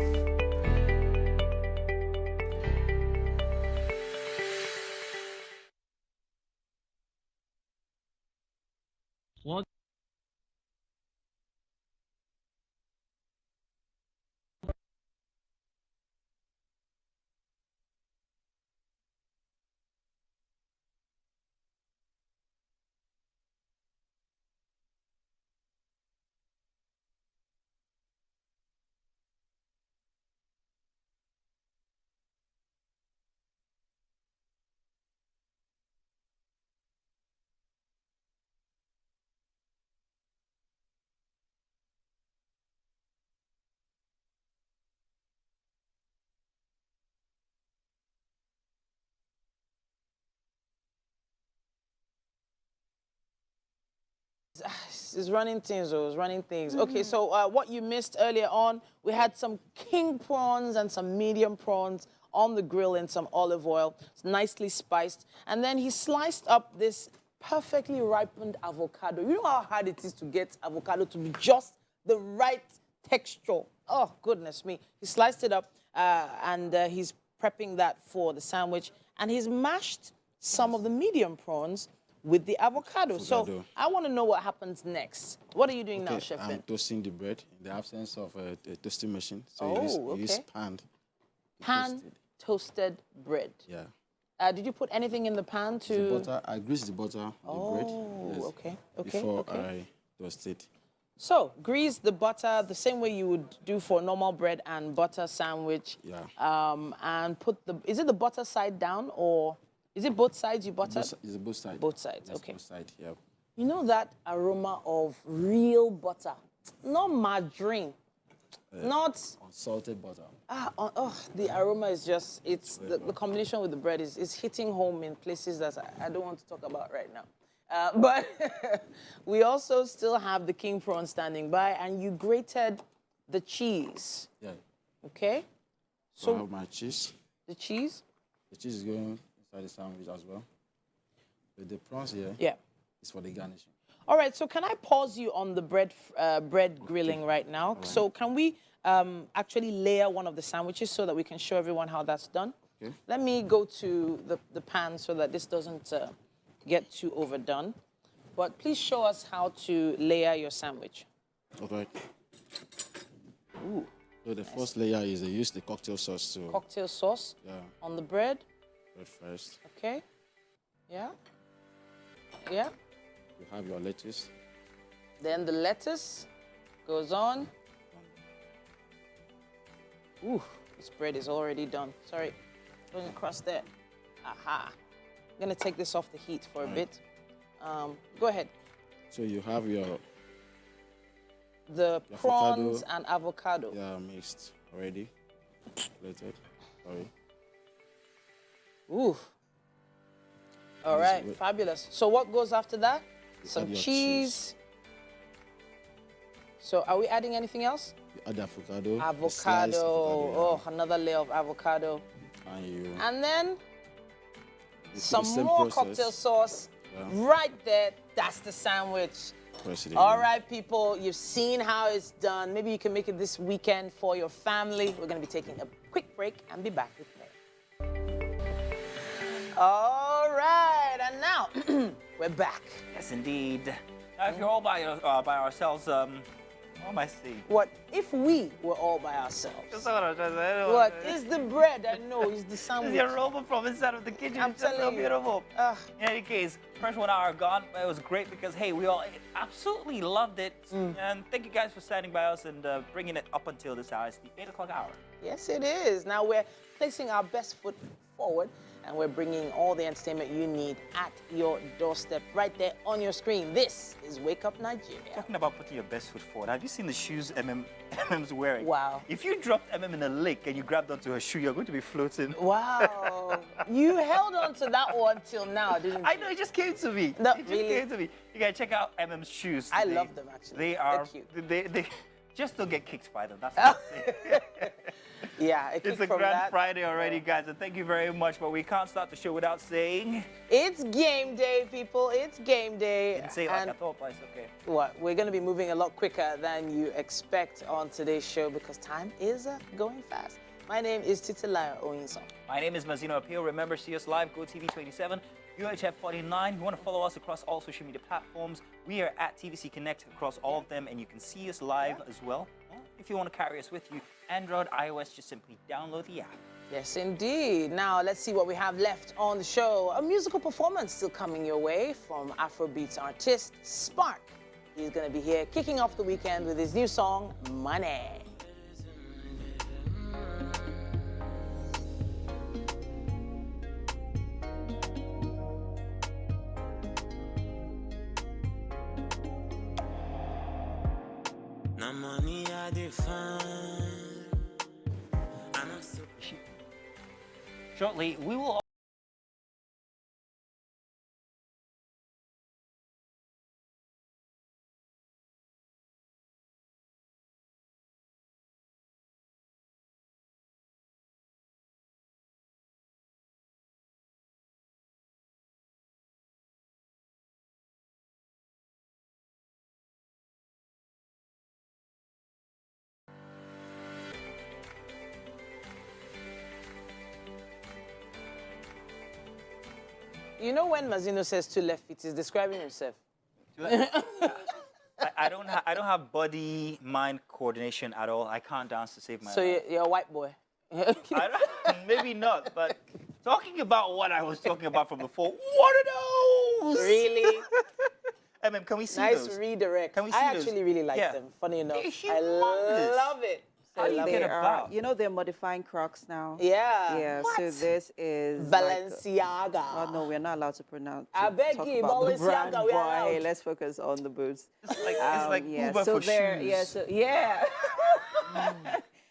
Speaker 2: It's running things, though. It's running things. Okay, so what you missed earlier on, we had some king prawns and some medium prawns on the grill in some olive oil. It's nicely spiced. And then he sliced up this perfectly ripened avocado. You know how hard it is to get avocado to be just the right texture. Oh, goodness me. He sliced it up and he's prepping that for the sandwich. And he's mashed some of the medium prawns with the avocado. So I want to know what happens next. What are you doing now, Chef Ben?
Speaker 5: I'm toasting the bread in the absence of a toasting machine. So
Speaker 2: Oh,
Speaker 5: you use pan.
Speaker 2: Toasted bread.
Speaker 5: Yeah.
Speaker 2: Did you put anything in the pan to...
Speaker 5: The butter, I grease the butter with the bread.
Speaker 2: Oh, okay.
Speaker 5: Before I toast it.
Speaker 2: So, grease the butter the same way you would do for normal bread and butter sandwich.
Speaker 5: Yeah.
Speaker 2: And put the... Is it the butter side down or... Is it both sides you butter?
Speaker 5: It's both sides.
Speaker 2: Both sides,
Speaker 5: Yes,
Speaker 2: okay.
Speaker 5: both sides, yeah.
Speaker 2: You know that aroma of real butter? Not margarine. Not...
Speaker 5: Salted butter.
Speaker 2: The aroma is just... It's the combination with the bread is hitting home in places that I don't want to talk about right now. But we also still have the king prawn standing by, and you grated the cheese.
Speaker 5: Yeah.
Speaker 2: Okay?
Speaker 5: So I have my cheese.
Speaker 2: The cheese?
Speaker 5: The cheese is going inside the sandwich as well. With the prawns here, it's for the garnishing.
Speaker 2: All right, so can I pause you on the bread grilling right now? Right. So can we actually layer one of the sandwiches so that we can show everyone how that's done? Okay. Let me go to the pan so that this doesn't get too overdone. But please show us how to layer your sandwich.
Speaker 5: Okay.
Speaker 2: Ooh.
Speaker 5: So the first layer is they use the cocktail sauce to...
Speaker 2: Cocktail sauce?
Speaker 5: Yeah.
Speaker 2: On the bread?
Speaker 5: Bread first.
Speaker 2: Okay. Yeah. Yeah.
Speaker 5: You have your lettuce.
Speaker 2: Then the lettuce goes on. Ooh, this bread is already done. Sorry, going across there. Aha. I'm gonna take this off the heat for a bit. Go ahead.
Speaker 5: So you have your
Speaker 2: prawns and avocado.
Speaker 5: Yeah, mixed already. Plated. Sorry.
Speaker 2: Ooh. All right, fabulous. So what goes after that? Some cheese. So are we adding anything else?
Speaker 5: You add avocado.
Speaker 2: Avocado. Oh, another layer of avocado. And then some more cocktail sauce. Right there. That's the sandwich. All right, people, you've seen how it's done. Maybe you can make it this weekend for your family. We're going to be taking a quick break and be back with me. All right, and now we're back.
Speaker 1: Yes, indeed. Now, if you're all by ourselves, what am I saying?
Speaker 2: What if we were all by ourselves?
Speaker 1: That's what I'm trying to say.
Speaker 2: What is the bread? I know it's the sandwich.
Speaker 1: It's the aroma from inside of the kitchen.
Speaker 2: I'm
Speaker 1: it's just
Speaker 2: telling
Speaker 1: so beautiful. In any case, first 1 hour gone. It was great because hey, we all absolutely loved it. And thank you guys for standing by us and bringing it up until this hour. It's the 8 o'clock hour.
Speaker 2: Yes, it is. Now we're placing our best foot forward. And we're bringing all the entertainment you need at your doorstep right there on your screen. This is Wake Up Nigeria.
Speaker 1: Talking about putting your best foot forward, have you seen the shoes MM's wearing?
Speaker 2: Wow.
Speaker 1: If you dropped MM in a lake and you grabbed onto her shoe, you're going to be floating.
Speaker 2: Wow. You held on to that one till now, didn't you?
Speaker 1: I know, it just came to me.
Speaker 2: No,
Speaker 1: it just came to me. You gotta check out MM's shoes today.
Speaker 2: I love them, actually.
Speaker 1: They're
Speaker 2: cute.
Speaker 1: They just don't get kicked by them. That's what I'm saying.
Speaker 2: Yeah,
Speaker 1: it's a Grand Friday already, guys, and thank you very much. But we can't start the show without saying...
Speaker 2: It's game day, people. It's game day.
Speaker 1: Didn't say it like I thought, but it's okay.
Speaker 2: What? We're going to be moving a lot quicker than you expect on today's show because time is going fast. My name is Titilayo Oyinson.
Speaker 1: My name is Mazino Appeal. Remember, see us live, GOTV 27, UHF 49. You want to follow us across all social media platforms. We are at TVC Connect across all of them, and you can see us live as well. If you want to carry us with you, Android, iOS, just simply download the app.
Speaker 2: Yes, indeed. Now, let's see what we have left on the show. A musical performance still coming your way from Afrobeats artist Spark. He's going to be here kicking off the weekend with his new song, Money.
Speaker 10: Now money I define.
Speaker 1: Shortly, we will
Speaker 2: You know when Mazino says 2 left feet, he's describing himself.
Speaker 1: I don't have body-mind coordination at all. I can't dance to save my
Speaker 2: So
Speaker 1: life.
Speaker 2: you're a white boy.
Speaker 1: Maybe not, but talking about what I was talking about from before, what are those?
Speaker 2: Really?
Speaker 1: Can we see
Speaker 2: Nice
Speaker 1: those?
Speaker 2: redirect.
Speaker 1: Can we see
Speaker 2: I
Speaker 1: those?
Speaker 2: actually really like
Speaker 1: Yeah.
Speaker 2: them. Funny enough.
Speaker 1: They're
Speaker 2: I
Speaker 1: humongous.
Speaker 2: love it.
Speaker 1: How do you get about?
Speaker 4: You know, they're modifying Crocs now.
Speaker 2: Yeah.
Speaker 4: Yeah,
Speaker 2: What?
Speaker 4: so this is
Speaker 2: Balenciaga.
Speaker 4: oh no, we're not allowed to pronounce.
Speaker 2: I beg
Speaker 4: talk
Speaker 2: you,
Speaker 4: about the
Speaker 2: Balenciaga,
Speaker 4: brand,
Speaker 2: we are
Speaker 4: boy.
Speaker 2: allowed.
Speaker 4: Let's focus on the boots.
Speaker 1: It's like
Speaker 4: yeah,
Speaker 1: Uber
Speaker 4: so
Speaker 1: for
Speaker 4: they're
Speaker 1: shoes.
Speaker 4: yeah, so yeah.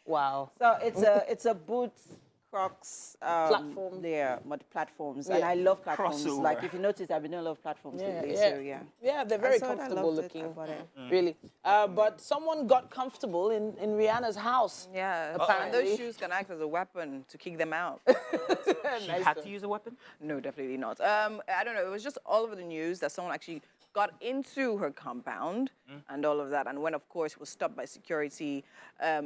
Speaker 2: Wow.
Speaker 4: So it's a boots Crocs
Speaker 2: Platform.
Speaker 4: They're platforms,
Speaker 2: Yeah.
Speaker 4: and I love platforms.
Speaker 1: Crossover.
Speaker 4: Like if you notice, I've been doing a lot of platforms lately.
Speaker 2: yeah.
Speaker 4: So yeah.
Speaker 2: Yeah, they're
Speaker 4: I
Speaker 2: very
Speaker 4: saw it, I
Speaker 2: comfortable
Speaker 4: loved it, I
Speaker 2: looking.
Speaker 4: bought it.
Speaker 2: Really. But someone got comfortable in Rihanna's house.
Speaker 3: Yeah, and
Speaker 2: Apparently.
Speaker 3: those shoes can act as a weapon to kick them out.
Speaker 1: She had to use a weapon?
Speaker 3: No, definitely not. I don't know. It was just all over the news that someone actually got into her compound and all of that. And when, of course, he was stopped by security,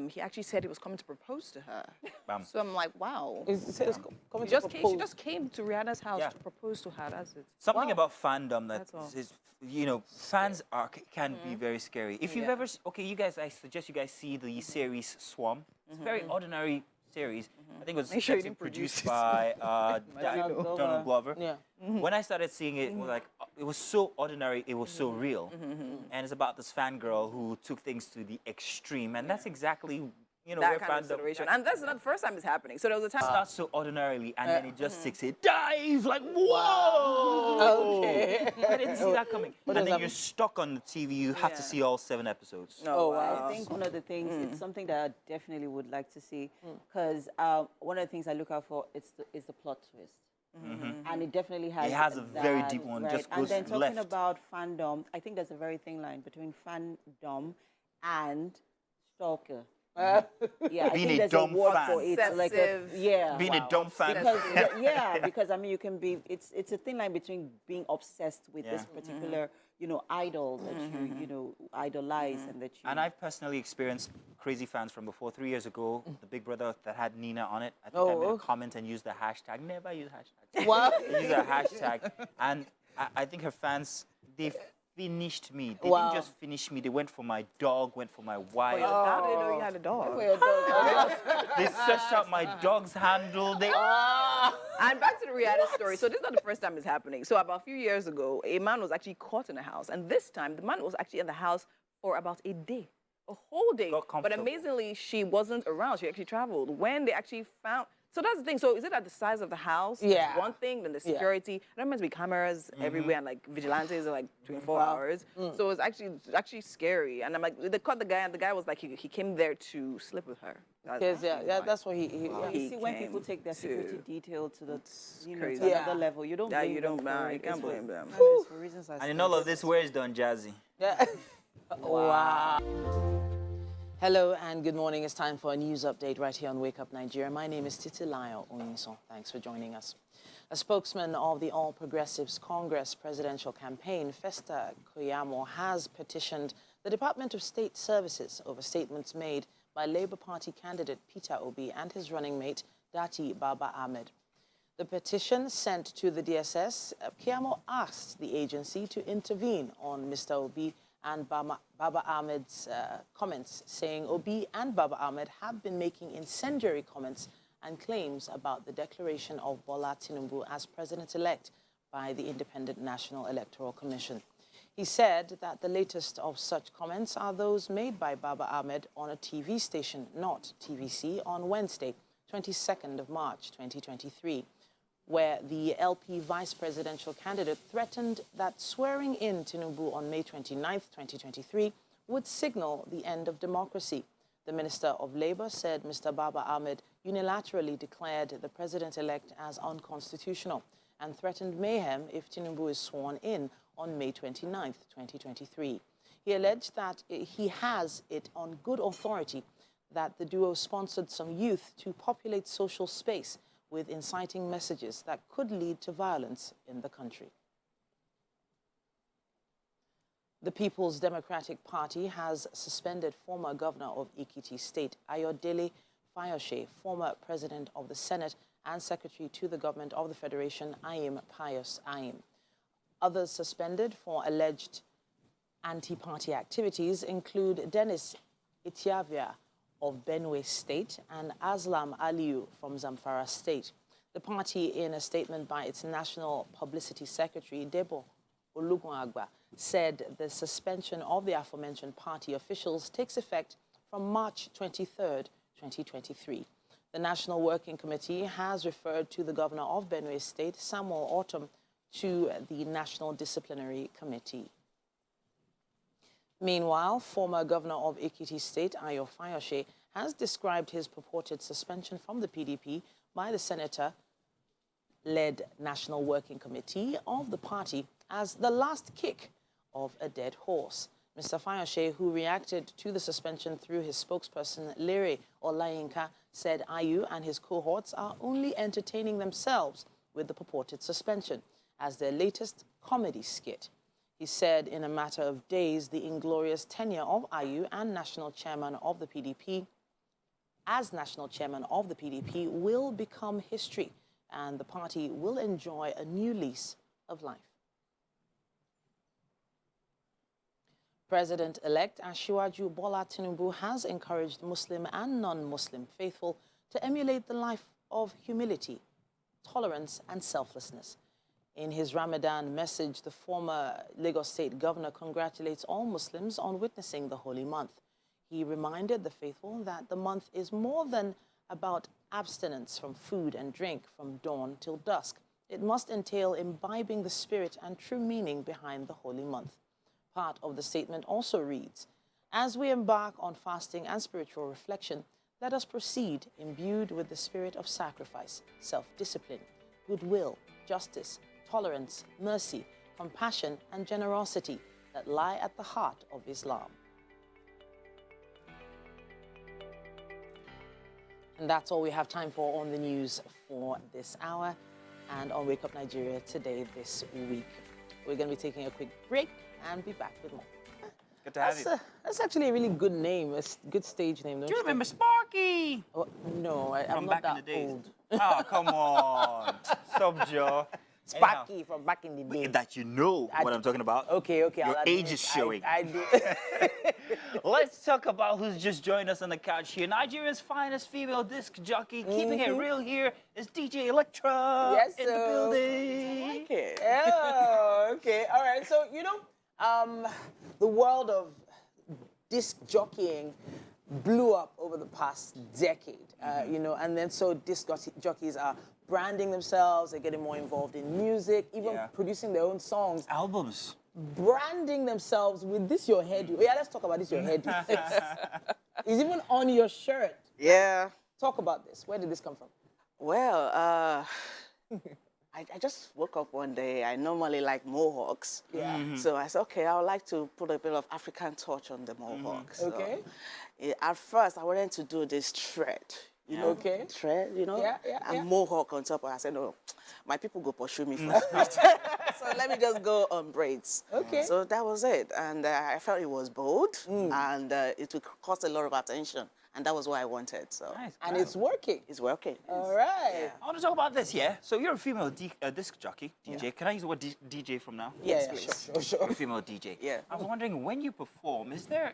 Speaker 3: he actually said he was coming to propose to her.
Speaker 1: Bam.
Speaker 3: So I'm like, wow.
Speaker 2: He says, coming
Speaker 3: She
Speaker 2: to
Speaker 3: just, came,
Speaker 2: propose.
Speaker 3: she just came to Rihanna's house
Speaker 1: Yeah.
Speaker 3: to propose to her. That's it.
Speaker 1: Something
Speaker 2: Wow.
Speaker 1: about fandom that
Speaker 3: That's all.
Speaker 1: is, you know, fans can be very scary. If you've ever, okay, you guys, I suggest you guys see the series Swarm. It's a very ordinary series. I think it was
Speaker 3: Make sure you
Speaker 1: executive
Speaker 3: didn't produce
Speaker 1: produced
Speaker 3: it.
Speaker 1: by
Speaker 4: Donald
Speaker 1: Donald Glover.
Speaker 2: Yeah.
Speaker 1: When I started seeing it, it was so ordinary, it was so real. And it's about this fangirl who took things to the extreme. And that's exactly, you know,
Speaker 3: That
Speaker 1: where
Speaker 3: kind of
Speaker 1: fandom
Speaker 3: situation. And that's not the first time it's happening. So there was a time.
Speaker 1: starts so ordinarily, and then it just takes a dive, like, whoa!
Speaker 2: Okay.
Speaker 1: I didn't see that coming. And
Speaker 2: does
Speaker 1: then
Speaker 2: that
Speaker 1: you're
Speaker 2: mean?
Speaker 1: stuck on the TV. You have to see all 7 episodes.
Speaker 2: Oh, wow.
Speaker 4: I think one of the things, it's something that I definitely would like to see, because one of the things I look out for is the plot twist. And it definitely has.
Speaker 1: It has a very
Speaker 4: that,
Speaker 1: deep one,
Speaker 4: right?
Speaker 1: just
Speaker 4: And
Speaker 1: goes
Speaker 4: then talking
Speaker 1: left.
Speaker 4: about fandom, I think there's a very thin line between fandom and stalker. Yeah, I
Speaker 1: Being
Speaker 4: think
Speaker 1: a
Speaker 4: there's
Speaker 1: dumb
Speaker 4: a word
Speaker 1: fan.
Speaker 4: for it. Like a,
Speaker 3: Obsessive.
Speaker 4: yeah.
Speaker 1: Being a dumb fan.
Speaker 4: Because, yeah, because I mean, you can be. It's a thin line between being obsessed with this particular, you know, idol that you know idolize and that you.
Speaker 1: And I've personally experienced crazy fans from before. 3 years ago, the Big Brother that had Nina on it. I think I made a comment and used the hashtag. Never use hashtags.
Speaker 2: What?
Speaker 1: Use a hashtag. And I think her fans, they finished me. They
Speaker 2: Wow.
Speaker 1: didn't just finish me. They went for my dog, went for my wife.
Speaker 3: How did you know you had a dog?
Speaker 1: They searched out my dog's handle. They
Speaker 3: And back to the Rihanna story. So this is not the first time it's happening. So about a few years ago, a man was actually caught in a house. And this time, the man was actually in the house for about a day. A whole day.
Speaker 1: Got
Speaker 3: But
Speaker 1: comfortable.
Speaker 3: amazingly, she wasn't around. She actually traveled. When they actually found... So that's the thing. So is it at the size of the house?
Speaker 2: Yeah.
Speaker 3: That's one thing. Then the security. There are meant to be cameras everywhere, and like vigilantes are like 24 hours. So it's actually scary. And I'm like, they caught the guy, and the guy was like, he came there to sleep with her.
Speaker 2: Because, that's what he
Speaker 4: You
Speaker 3: He
Speaker 4: see, when people
Speaker 3: came
Speaker 4: take their security
Speaker 3: to-
Speaker 4: detail to the, you know,
Speaker 3: crazy.
Speaker 4: to
Speaker 2: Yeah.
Speaker 4: another level, you don't
Speaker 3: Yeah,
Speaker 4: blame
Speaker 3: you
Speaker 4: them
Speaker 3: don't.
Speaker 4: for
Speaker 3: You
Speaker 4: it.
Speaker 3: can't
Speaker 4: It's for-
Speaker 3: blame them.
Speaker 4: and it's for reasons I
Speaker 1: And in
Speaker 4: said.
Speaker 1: all of this, where is Don Jazzy?
Speaker 2: Yeah. Wow. Hello and good morning. It's time for a news update right here on Wake Up Nigeria. My name is Titilayo Onyinso. Thanks for joining us. A spokesman of the All Progressives Congress presidential campaign, Festa Koyamo, has petitioned the Department of State Services over statements made by Labour Party candidate Peter Obi and his running mate, Dati Baba Ahmed. The petition sent to the DSS, Koyamo asked the agency to intervene on Mr. Obi and Baba Ahmed's comments, saying Obi and Baba Ahmed have been making incendiary comments and claims about the declaration of Bola Tinubu as president-elect by the Independent National Electoral Commission. He said that the latest of such comments are those made by Baba Ahmed on a TV station, not TVC, on Wednesday, 22nd of March, 2023. Where the LP vice presidential candidate threatened that swearing in Tinubu on May 29th, 2023 would signal the end of democracy. The Minister of Labour said Mr. Baba Ahmed unilaterally declared the president-elect as unconstitutional and threatened mayhem if Tinubu is sworn in on May 29th, 2023. He alleged that he has it on good authority that the duo sponsored some youth to populate social space with inciting messages that could lead to violence in the country. The People's Democratic Party has suspended former governor of Ekiti State, Ayodele Fayose, former president of the Senate, and Secretary to the Government of the Federation, Aim Pius Aim. Others suspended for alleged anti-party activities include Dennis Itiavia of Benue State and Aslam Aliu from Zamfara State. The party, in a statement by its National Publicity Secretary, Debo Olugunagba, said the suspension of the aforementioned party officials takes effect from March 23rd, 2023. The National Working Committee has referred to the Governor of Benue State, Samuel Ortom, to the National Disciplinary Committee. Meanwhile, former Governor of Ekiti State, Ayo Fayose, has described his purported suspension from the PDP by the senator-led National Working Committee of the party as the last kick of a dead horse. Mr. Fayose, who reacted to the suspension through his spokesperson, Lere Olayinka, said Ayu and his cohorts are only entertaining themselves with the purported suspension as their latest comedy skit. He said in a matter of days, the inglorious tenure of Ayu and national chairman of the PDP, will become history and the party will enjoy a new lease of life. President-elect Asiwaju Bola Tinubu has encouraged Muslim and non-Muslim faithful to emulate the life of humility, tolerance, and selflessness. In his Ramadan message, the former Lagos State governor congratulates all Muslims on witnessing the holy month. He reminded the faithful that the month is more than about abstinence from food and drink from dawn till dusk. It must entail imbibing the spirit and true meaning behind the holy month. Part of the statement also reads, as we embark on fasting and spiritual reflection, let us proceed imbued with the spirit of sacrifice, self-discipline, goodwill, justice, tolerance, mercy, compassion, and generosity that lie at the heart of Islam. And that's all we have time for on the news for this hour and on Wake Up Nigeria today this week. We're going to be taking a quick break and be back with more.
Speaker 1: Good to have you.
Speaker 2: That's actually a really good name, a good stage name.
Speaker 1: Do you remember Sparky?
Speaker 2: Oh, no, I'm
Speaker 1: From
Speaker 2: not
Speaker 1: back in
Speaker 2: that
Speaker 1: the days.
Speaker 2: old.
Speaker 1: Oh, come on. Sub Joe.
Speaker 2: Sparky from back in the day.
Speaker 1: That you know what I'm talking about.
Speaker 2: Okay.
Speaker 1: Your
Speaker 2: I'll
Speaker 1: age
Speaker 2: admit,
Speaker 1: is showing.
Speaker 2: I do.
Speaker 1: Let's talk about who's just joined us on the couch here. Nigeria's finest female disc jockey, keeping it real here, is DJ Electra in the building.
Speaker 2: I like it. Oh, okay. All right. So, the world of disc jockeying blew up over the past decade, and then so disc jockeys are branding themselves, they're getting more involved in music, even producing their own songs.
Speaker 1: Albums.
Speaker 2: Branding themselves with this your hairdo. Yeah, let's talk about this your hairdo. It's even on your shirt.
Speaker 11: Yeah.
Speaker 2: Talk about this. Where did this come from?
Speaker 11: Well, I just woke up one day. I normally like mohawks.
Speaker 2: Yeah.
Speaker 11: So I said, okay, I would like to put a bit of African touch on the mohawks. So,
Speaker 2: Okay.
Speaker 11: At first, I wanted to do this thread. Thread, and mohawk on top. I said, no, my people go pursue me first. So let me just go on braids.
Speaker 2: Okay.
Speaker 11: So that was it. And I felt it was bold and it would cost a lot of attention. And that was what I wanted. So.
Speaker 1: Nice.
Speaker 2: And it's working.
Speaker 11: It's working.
Speaker 2: All right.
Speaker 11: Yeah.
Speaker 1: I want to talk about this, yeah? So you're a female disc jockey, DJ. Can I use the word DJ from now?
Speaker 2: Yes,
Speaker 11: please.
Speaker 2: Sure.
Speaker 1: You're a female DJ.
Speaker 11: Yeah.
Speaker 1: I was wondering, when you perform, is there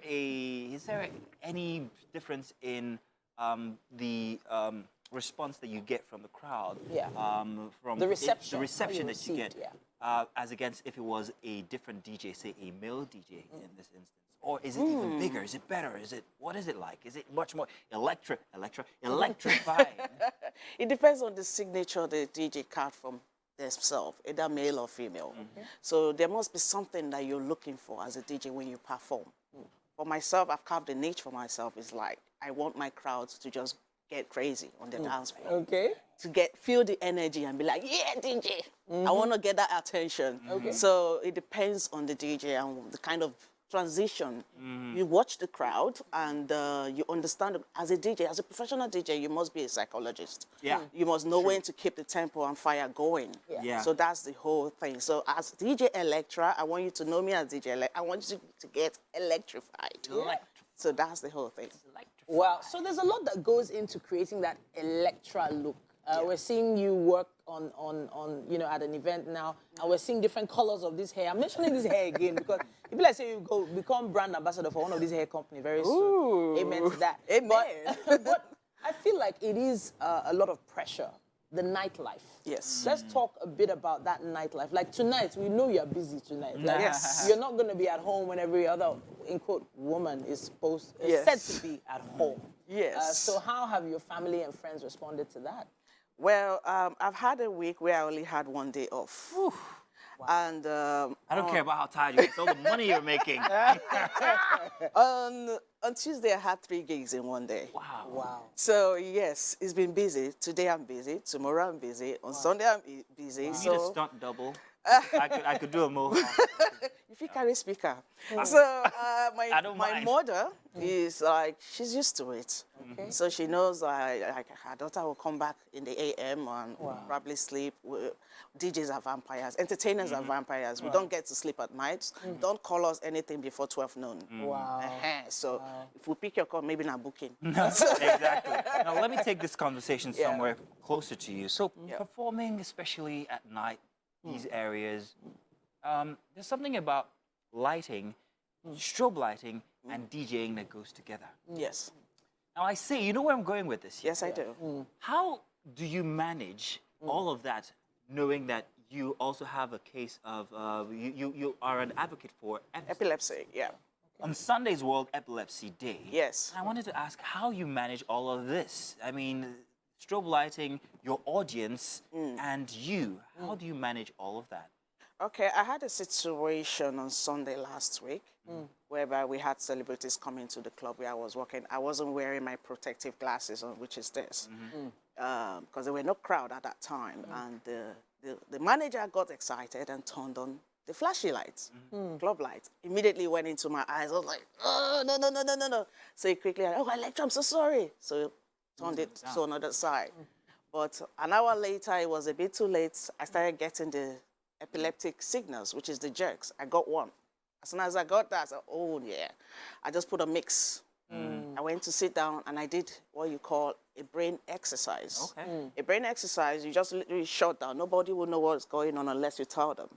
Speaker 1: any difference in the response that you get from the crowd?
Speaker 2: Yeah.
Speaker 1: From
Speaker 2: The reception.
Speaker 1: the reception
Speaker 2: how you
Speaker 1: that you
Speaker 2: received,
Speaker 1: get,
Speaker 2: yeah.
Speaker 1: as against if it was a different DJ, say a male DJ in this instance. Or is it even bigger? Is it better? What is it like? Is it much more electrifying?
Speaker 11: It depends on the signature the DJ card from themselves, either male or female. So there must be something that you're looking for as a DJ when you perform. For myself, I've carved a niche for myself. It's like I want my crowds to just get crazy on the dance floor.
Speaker 2: Okay.
Speaker 11: To feel the energy and be like, yeah, DJ. I want to get that attention.
Speaker 2: Okay.
Speaker 11: So it depends on the DJ and the kind of transition. You watch the crowd and you understand, as a DJ, as a professional DJ, you must be a psychologist.
Speaker 1: Yeah.
Speaker 11: You must know when to keep the tempo and fire going.
Speaker 1: Yeah.
Speaker 11: So that's the whole thing. So as DJ Electra, I want you to know me as DJ Electra. I want you to get electrified. So that's the whole thing.
Speaker 2: Wow. So there's a lot that goes into creating that Electra look. We're seeing you work on at an event now, and we're seeing different colors of this hair. I'm mentioning this hair again because people like say you go become brand ambassador for one of these hair companies very soon. Amen to that.
Speaker 11: Amen.
Speaker 2: But I feel like it is a lot of pressure. The nightlife.
Speaker 11: Yes.
Speaker 2: Let's talk a bit about that nightlife. Like tonight, we know you're busy tonight. Like,
Speaker 11: Yes.
Speaker 2: You're not going to be at home when every other, in quote, woman is said to be at home.
Speaker 11: Yes.
Speaker 2: So how have your family and friends responded to that?
Speaker 11: Well, I've had a week where I only had 1 day off. Wow. And
Speaker 1: I don't care about how tired you are. It's all the money you're making.
Speaker 11: on Tuesday, I had 3 gigs in 1 day.
Speaker 2: Wow.
Speaker 11: So, yes, it's been busy. Today I'm busy. Tomorrow I'm busy. On Sunday I'm busy.
Speaker 1: You
Speaker 11: So
Speaker 1: need a stunt double. I could do a mohawk.
Speaker 11: if you carry speaker. So my
Speaker 1: mind.
Speaker 11: mother is like, she's used to it.
Speaker 2: Okay.
Speaker 11: So she knows like her daughter will come back in the AM and probably sleep. DJs are vampires. Entertainers are vampires. We don't get to sleep at night. Don't call us anything before 12 noon.
Speaker 2: Wow.
Speaker 11: So if we pick your call, maybe not booking.
Speaker 1: Exactly. Now, let me take this conversation somewhere closer to you. So, performing, especially at night, these areas, there's something about lighting, strobe lighting, and DJing that goes together.
Speaker 11: Yes.
Speaker 1: Now, I see, you know where I'm going with this?
Speaker 11: Yes, I do.
Speaker 1: How do you manage all of that, knowing that you also have a case of, you are an advocate for
Speaker 11: Epilepsy, yeah.
Speaker 1: On Sunday's World Epilepsy Day.
Speaker 11: Yes.
Speaker 1: I wanted to ask how you manage all of this. I mean, strobe lighting, your audience, and you. How do you manage all of that?
Speaker 11: Okay, I had a situation on Sunday last week whereby we had celebrities coming to the club where I was working. I wasn't wearing my protective glasses on, which is this, because there were no crowd at that time. And the manager got excited and turned on the flashy lights, club lights. Immediately went into my eyes. I was like, oh, no. So he quickly, oh, Electra, I'm so sorry. So turned it to another side. But an hour later, it was a bit too late. I started getting the epileptic signals, which is the jerks. I got one. As soon as I got that, I said, oh, yeah. I just put a mix. I went to sit down, and I did what you call a brain exercise.
Speaker 1: Okay.
Speaker 11: A brain exercise, you just literally shut down. Nobody will know what's going on unless you tell them.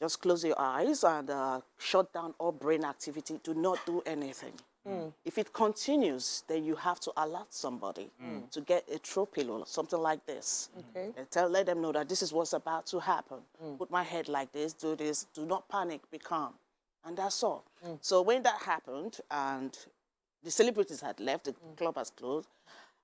Speaker 11: Just close your eyes and shut down all brain activity. Do not do anything. If it continues, then you have to alert somebody to get a throw pillow, something like this.
Speaker 2: Okay.
Speaker 11: And let them know that this is what's about to happen. Put my head like this, do this, do not panic, be calm. And that's all. So when that happened and the celebrities had left, the club has closed,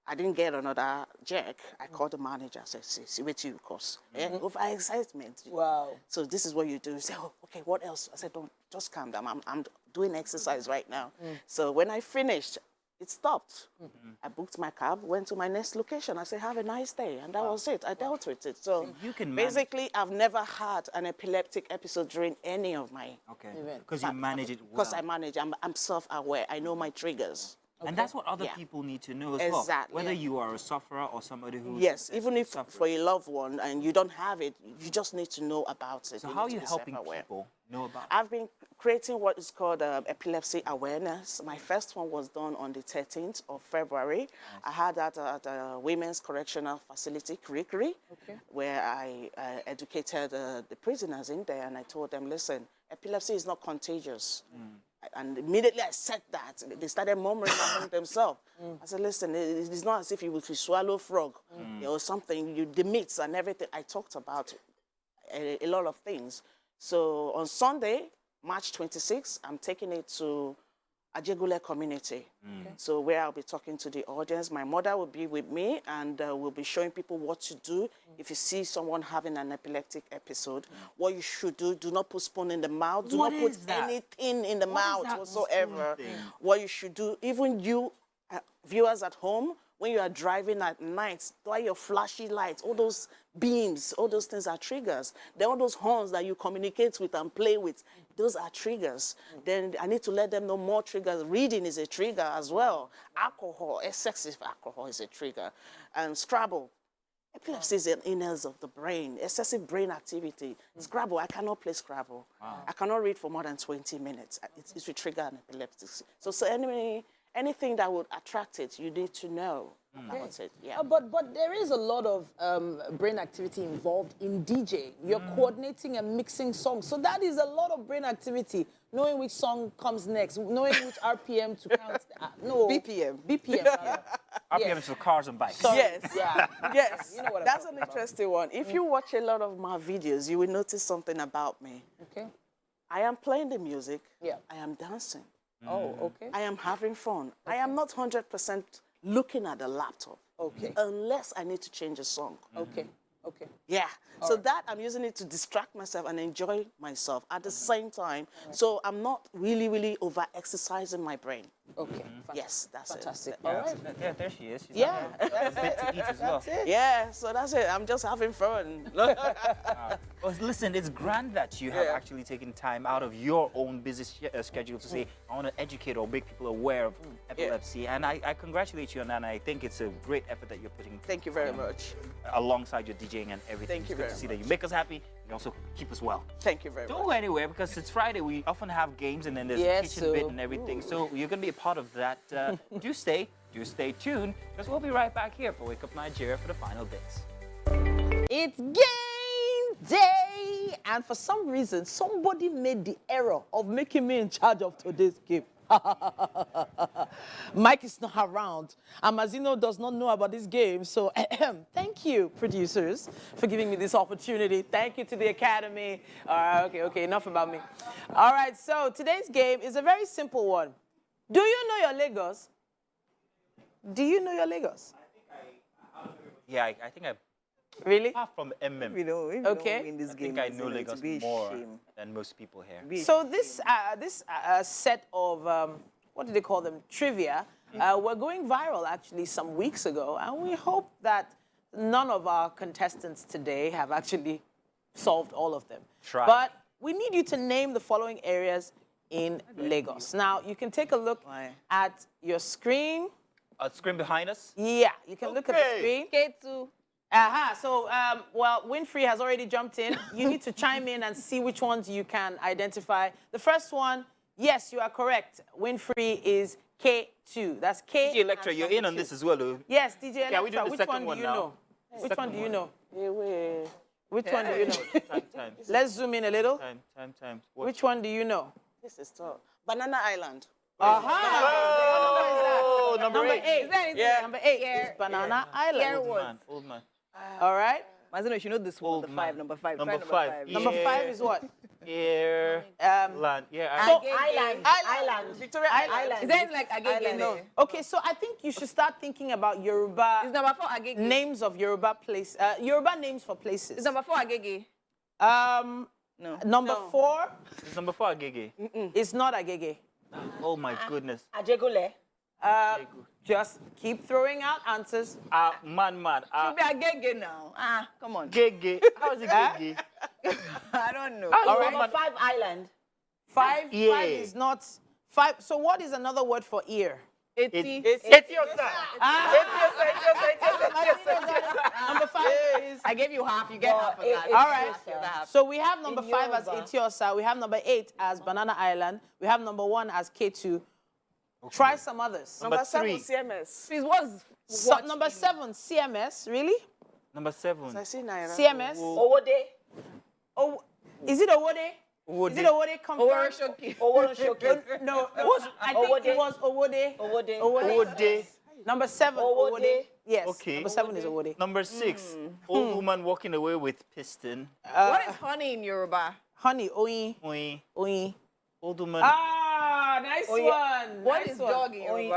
Speaker 11: I didn't get another jerk. I called the manager. I said, see what you cause. Over excitement.
Speaker 2: Wow.
Speaker 11: So this is what you do. He said, oh, okay, what else? I said, don't, just calm down. I'm doing exercise right now. So when I finished, it stopped. I booked my cab, went to my next location. I said, have a nice day. And that was it. I dealt with it. So
Speaker 1: you can
Speaker 11: basically, I've never had an epileptic episode during any of my
Speaker 1: Because you manage it well.
Speaker 11: Because I manage. I'm self-aware. I know my triggers.
Speaker 1: And that's what other people need to know as well.
Speaker 11: Exactly.
Speaker 1: Whether you are a sufferer or somebody who
Speaker 11: even if for a loved one and you don't have it, you just need to know about it.
Speaker 1: So how are you helping people know about it?
Speaker 11: I've been creating what is called epilepsy awareness. My first one was done on the 13th of February. I had that at the Women's Correctional Facility, Kirikiri, where I educated the prisoners in there, and I told them, listen, epilepsy is not contagious. And immediately I said that, they started murmuring among themselves. I said, listen, it's not as if you swallow frog or something, the myths and everything. I talked about a lot of things. So on Sunday, March 26th, I'm taking it to Ajegule community. So where I'll be talking to the audience. My mother will be with me, and we'll be showing people what to do if you see someone having an epileptic episode. What you should do, do not put spoon in the mouth. Do not put anything in the mouth whatsoever. What you should do, even you viewers at home, when you are driving at night, all your flashy lights, all those beams, all those things are triggers. Then all those horns that you communicate with and play with, those are triggers. Then I need to let them know more triggers. Reading is a trigger as well. Alcohol, excessive alcohol is a trigger. And Scrabble. Epilepsy is an illness of the brain, excessive brain activity. Scrabble, I cannot play Scrabble. I cannot read for more than 20 minutes. It will trigger an epileptic. So anything that would attract it, you need to know. That's it. Yeah.
Speaker 2: But there is a lot of brain activity involved in DJing. You're coordinating and mixing songs. So that is a lot of brain activity. Knowing which song comes next, knowing which RPM to count. No.
Speaker 11: BPM.
Speaker 2: BPM.
Speaker 1: RPM is for cars and bikes.
Speaker 11: Yes.
Speaker 2: Yeah.
Speaker 11: Yes.
Speaker 2: You know what I'm
Speaker 11: That's an
Speaker 2: talking about.
Speaker 11: interesting one. If you watch a lot of my videos, you will notice something about me.
Speaker 2: Okay.
Speaker 11: I am playing the music.
Speaker 2: Yeah.
Speaker 11: I am dancing.
Speaker 2: Oh, okay.
Speaker 11: I am having fun. I am not 100% looking at the laptop.
Speaker 2: Okay.
Speaker 11: Unless I need to change a song.
Speaker 2: Okay. Okay.
Speaker 11: Yeah. So that I'm using it to distract myself and enjoy myself at the same time. So I'm not really over-exercising my brain.
Speaker 2: Okay.
Speaker 11: Yes, that's
Speaker 2: Fantastic.
Speaker 11: it.
Speaker 2: All right.
Speaker 1: Yeah, there she is. She's
Speaker 2: Yeah.
Speaker 1: That's bit to eat as well.
Speaker 2: That's it.
Speaker 11: Yeah, so that's it. I'm just having fun.
Speaker 1: Well, listen, it's grand that you have actually taken time out of your own busy schedule to say, I want to educate or make people aware of epilepsy. And I congratulate you on that. And I think it's a great effort that you're putting
Speaker 11: Thank you very much.
Speaker 1: alongside your DJing and everything.
Speaker 11: Thank you
Speaker 1: It's good
Speaker 11: very
Speaker 1: to see that you make us happy. You also keep us well.
Speaker 11: Thank you very
Speaker 1: Don't
Speaker 11: much.
Speaker 1: go anywhere because it's Friday. We often have games and then there's
Speaker 2: Yes,
Speaker 1: a kitchen bit
Speaker 2: so-
Speaker 1: and everything. So you're going to be a part of that. Do stay tuned because we'll be right back here for Wake Up Nigeria for the final bits.
Speaker 2: It's game day! And for some reason, somebody made the error of making me in charge of today's game. Mike is not around, and Mazino does not know about this game. So thank you, producers, for giving me this opportunity. Thank you to the Academy. Okay, enough about me. All right, so today's game is a very simple one. Do you know your Lagos? Do you know your Lagos?
Speaker 1: Yeah, I think I,
Speaker 2: Really?
Speaker 1: apart from MM,
Speaker 3: We know, we
Speaker 2: Okay.
Speaker 3: know in this
Speaker 1: I
Speaker 3: game.
Speaker 1: think I know
Speaker 3: it's
Speaker 1: Lagos
Speaker 3: to be a
Speaker 1: more
Speaker 3: shame.
Speaker 1: than most people here.
Speaker 3: Be a
Speaker 2: So this set of what do they call them? Trivia. Were going viral actually some weeks ago, and we hope that none of our contestants today have actually solved all of them.
Speaker 1: Try.
Speaker 2: But we need you to name the following areas in Lagos. Now you can take a look
Speaker 3: Why?
Speaker 2: at your screen.
Speaker 1: Screen behind us.
Speaker 2: Yeah, you can look at the
Speaker 1: Okay.
Speaker 2: screen.
Speaker 9: K2.
Speaker 2: So, well, Winfrey has already jumped in. You need to chime in and see which ones you can identify. The first one, yes, you are correct. Winfrey is K2. That's K.
Speaker 1: DJ Electra,
Speaker 2: and
Speaker 1: you're
Speaker 2: number
Speaker 1: in on
Speaker 2: 2.
Speaker 1: this as well, though.
Speaker 2: Yes, DJ
Speaker 1: Okay, are we
Speaker 2: Electra.
Speaker 1: doing the
Speaker 2: Which
Speaker 1: second
Speaker 2: one do
Speaker 1: one
Speaker 2: you
Speaker 1: now?
Speaker 2: know? Which one do you know?
Speaker 11: Anyway.
Speaker 2: Which one do you know?
Speaker 1: Time.
Speaker 2: Let's zoom in a little.
Speaker 1: Time. What?
Speaker 2: Which one do you know?
Speaker 11: This is tough. Banana Island.
Speaker 1: Oh, number eight.
Speaker 9: Is that anything?
Speaker 11: Yeah.
Speaker 2: Number 8 is Banana Island.
Speaker 1: Old man.
Speaker 2: All right.
Speaker 3: Mazino, you know this one,
Speaker 1: Old
Speaker 3: the
Speaker 1: man.
Speaker 3: five, number 5.
Speaker 1: Number
Speaker 3: Try
Speaker 1: five.
Speaker 2: Number
Speaker 1: Yeah.
Speaker 2: 5 is what?
Speaker 1: Air. Land. Yeah.
Speaker 2: So,
Speaker 11: Island. Victoria Island.
Speaker 9: Is that like Agege? No.
Speaker 2: okay, so I think you should start thinking about Yoruba
Speaker 9: Is number 4 Agege?
Speaker 2: names of Yoruba place. Yoruba names for places.
Speaker 9: Is number 4 Agege?
Speaker 3: No.
Speaker 2: Number 4
Speaker 1: It's number 4, Agege.
Speaker 2: is not Agege.
Speaker 1: Oh my goodness.
Speaker 11: Ajegule.
Speaker 2: Just keep throwing out answers.
Speaker 1: Man.
Speaker 3: Should be Agege now. Come on.
Speaker 1: Gege. How is it Gege?
Speaker 3: I don't know.
Speaker 1: All
Speaker 11: Number 5 Island.
Speaker 2: 5
Speaker 1: Yeah.
Speaker 2: is not 5. So what is another word for ear?
Speaker 1: Etiosa.
Speaker 2: Number 5 is.
Speaker 3: I gave you half. You get half of that.
Speaker 2: All right.
Speaker 3: You get half.
Speaker 2: So we have number 5 as Etiosa. We have number 8 as Banana Island. We have number 1 as K2. Try some others.
Speaker 1: Number
Speaker 11: 7
Speaker 1: 3.
Speaker 11: CMS.
Speaker 3: Please, what's
Speaker 2: So, number 7, CMS. Really?
Speaker 1: Number 7.
Speaker 11: I see Naira.
Speaker 2: CMS?
Speaker 11: Owode.
Speaker 2: Oh, is it Owode? Is it Owode confirmed?
Speaker 11: Owode.
Speaker 2: No, I think it was Owode.
Speaker 1: Owode.
Speaker 2: Number 7, Owode. Yes,
Speaker 1: Okay.
Speaker 2: number 7 is Owode.
Speaker 1: Number 6. Old woman walking away with piston.
Speaker 3: what is honey in Yoruba?
Speaker 2: Honey, Oyin.
Speaker 1: Oin.
Speaker 2: Oyin.
Speaker 1: Old woman.
Speaker 2: Nice one.
Speaker 3: What
Speaker 2: nice
Speaker 3: is
Speaker 2: one.
Speaker 3: dog in Yoruba?